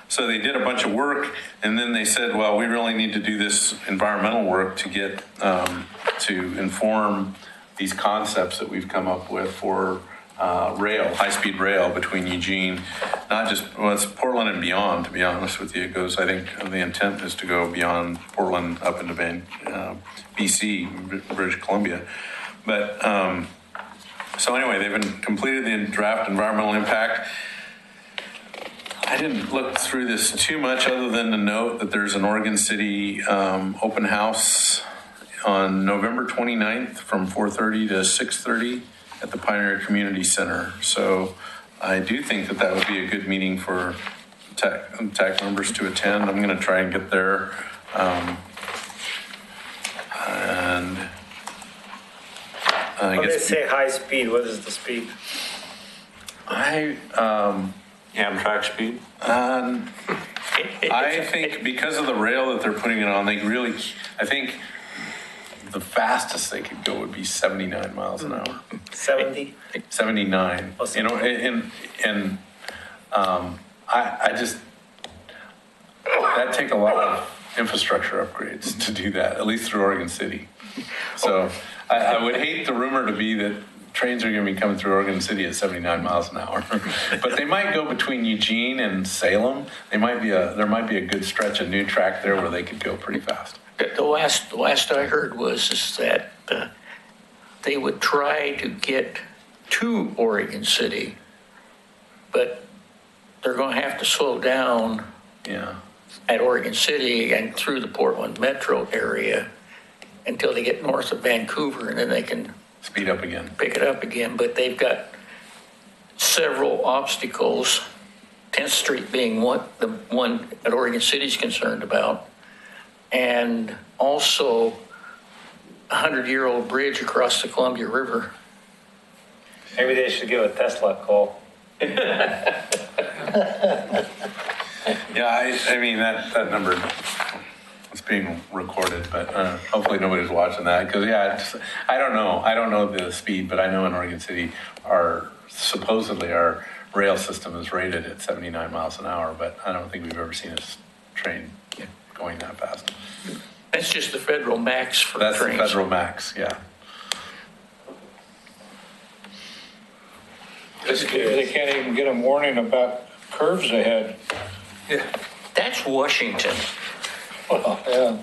so they did a bunch of work, and then they said, well, we really need to do this environmental work to get to inform these concepts that we've come up with for rail, high-speed rail between Eugene, not just, well, it's Portland and beyond, to be honest with you. It goes, I think the intent is to go beyond Portland up into BC, British Columbia. But, so anyway, they've completed the draft environmental impact. I didn't look through this too much other than to note that there's an Oregon City open house on November 29th from 4:30 to 6:30 at the Pioneer Community Center. So I do think that that would be a good meeting for TAC members to attend. I'm going to try and get there. And I
When they
guess
say high speed, what is the speed?
Amtrak speed?
I think because of the rail that they're putting it on, they really, I think the fastest they could go would be 79 miles an hour.
70?
79. You know, and I just, that'd take a lot of infrastructure upgrades to do that, at least through Oregon City. So I would hate the rumor to be that trains are going to be coming through Oregon City at 79 miles an hour, but they might go between Eugene and Salem. There might be a good stretch of new track there where they could go pretty fast.
The last I heard is that they would try to get to Oregon City, but they're going to have to slow down at Oregon City and through the Portland metro area until they get north of Vancouver, and then they can
speed up again,
pick it up again. But they've got several obstacles, 10th Street being the one that Oregon City's concerned about, and also a 100-year-old bridge across the Columbia River.
Maybe they should give a Tesla a call.
Yeah, I mean, that number, it's being recorded, but hopefully nobody's watching that. Because, I don't know the speed, but I know in Oregon City, supposedly our rail system is rated at 79 miles an hour, but I don't think we've ever seen a train going that fast.
That's just the federal max for trains.
That's the federal max, yeah.
They can't even get a warning about curves ahead.
That's Washington.
Well, yeah.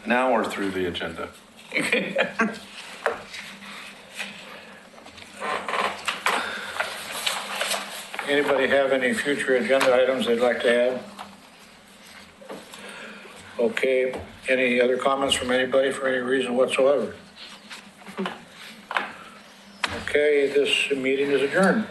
Now we're through the agenda.
Anybody have any future agenda items they'd like to add? Okay, any other comments from anybody for any reason whatsoever? Okay, this meeting is adjourned.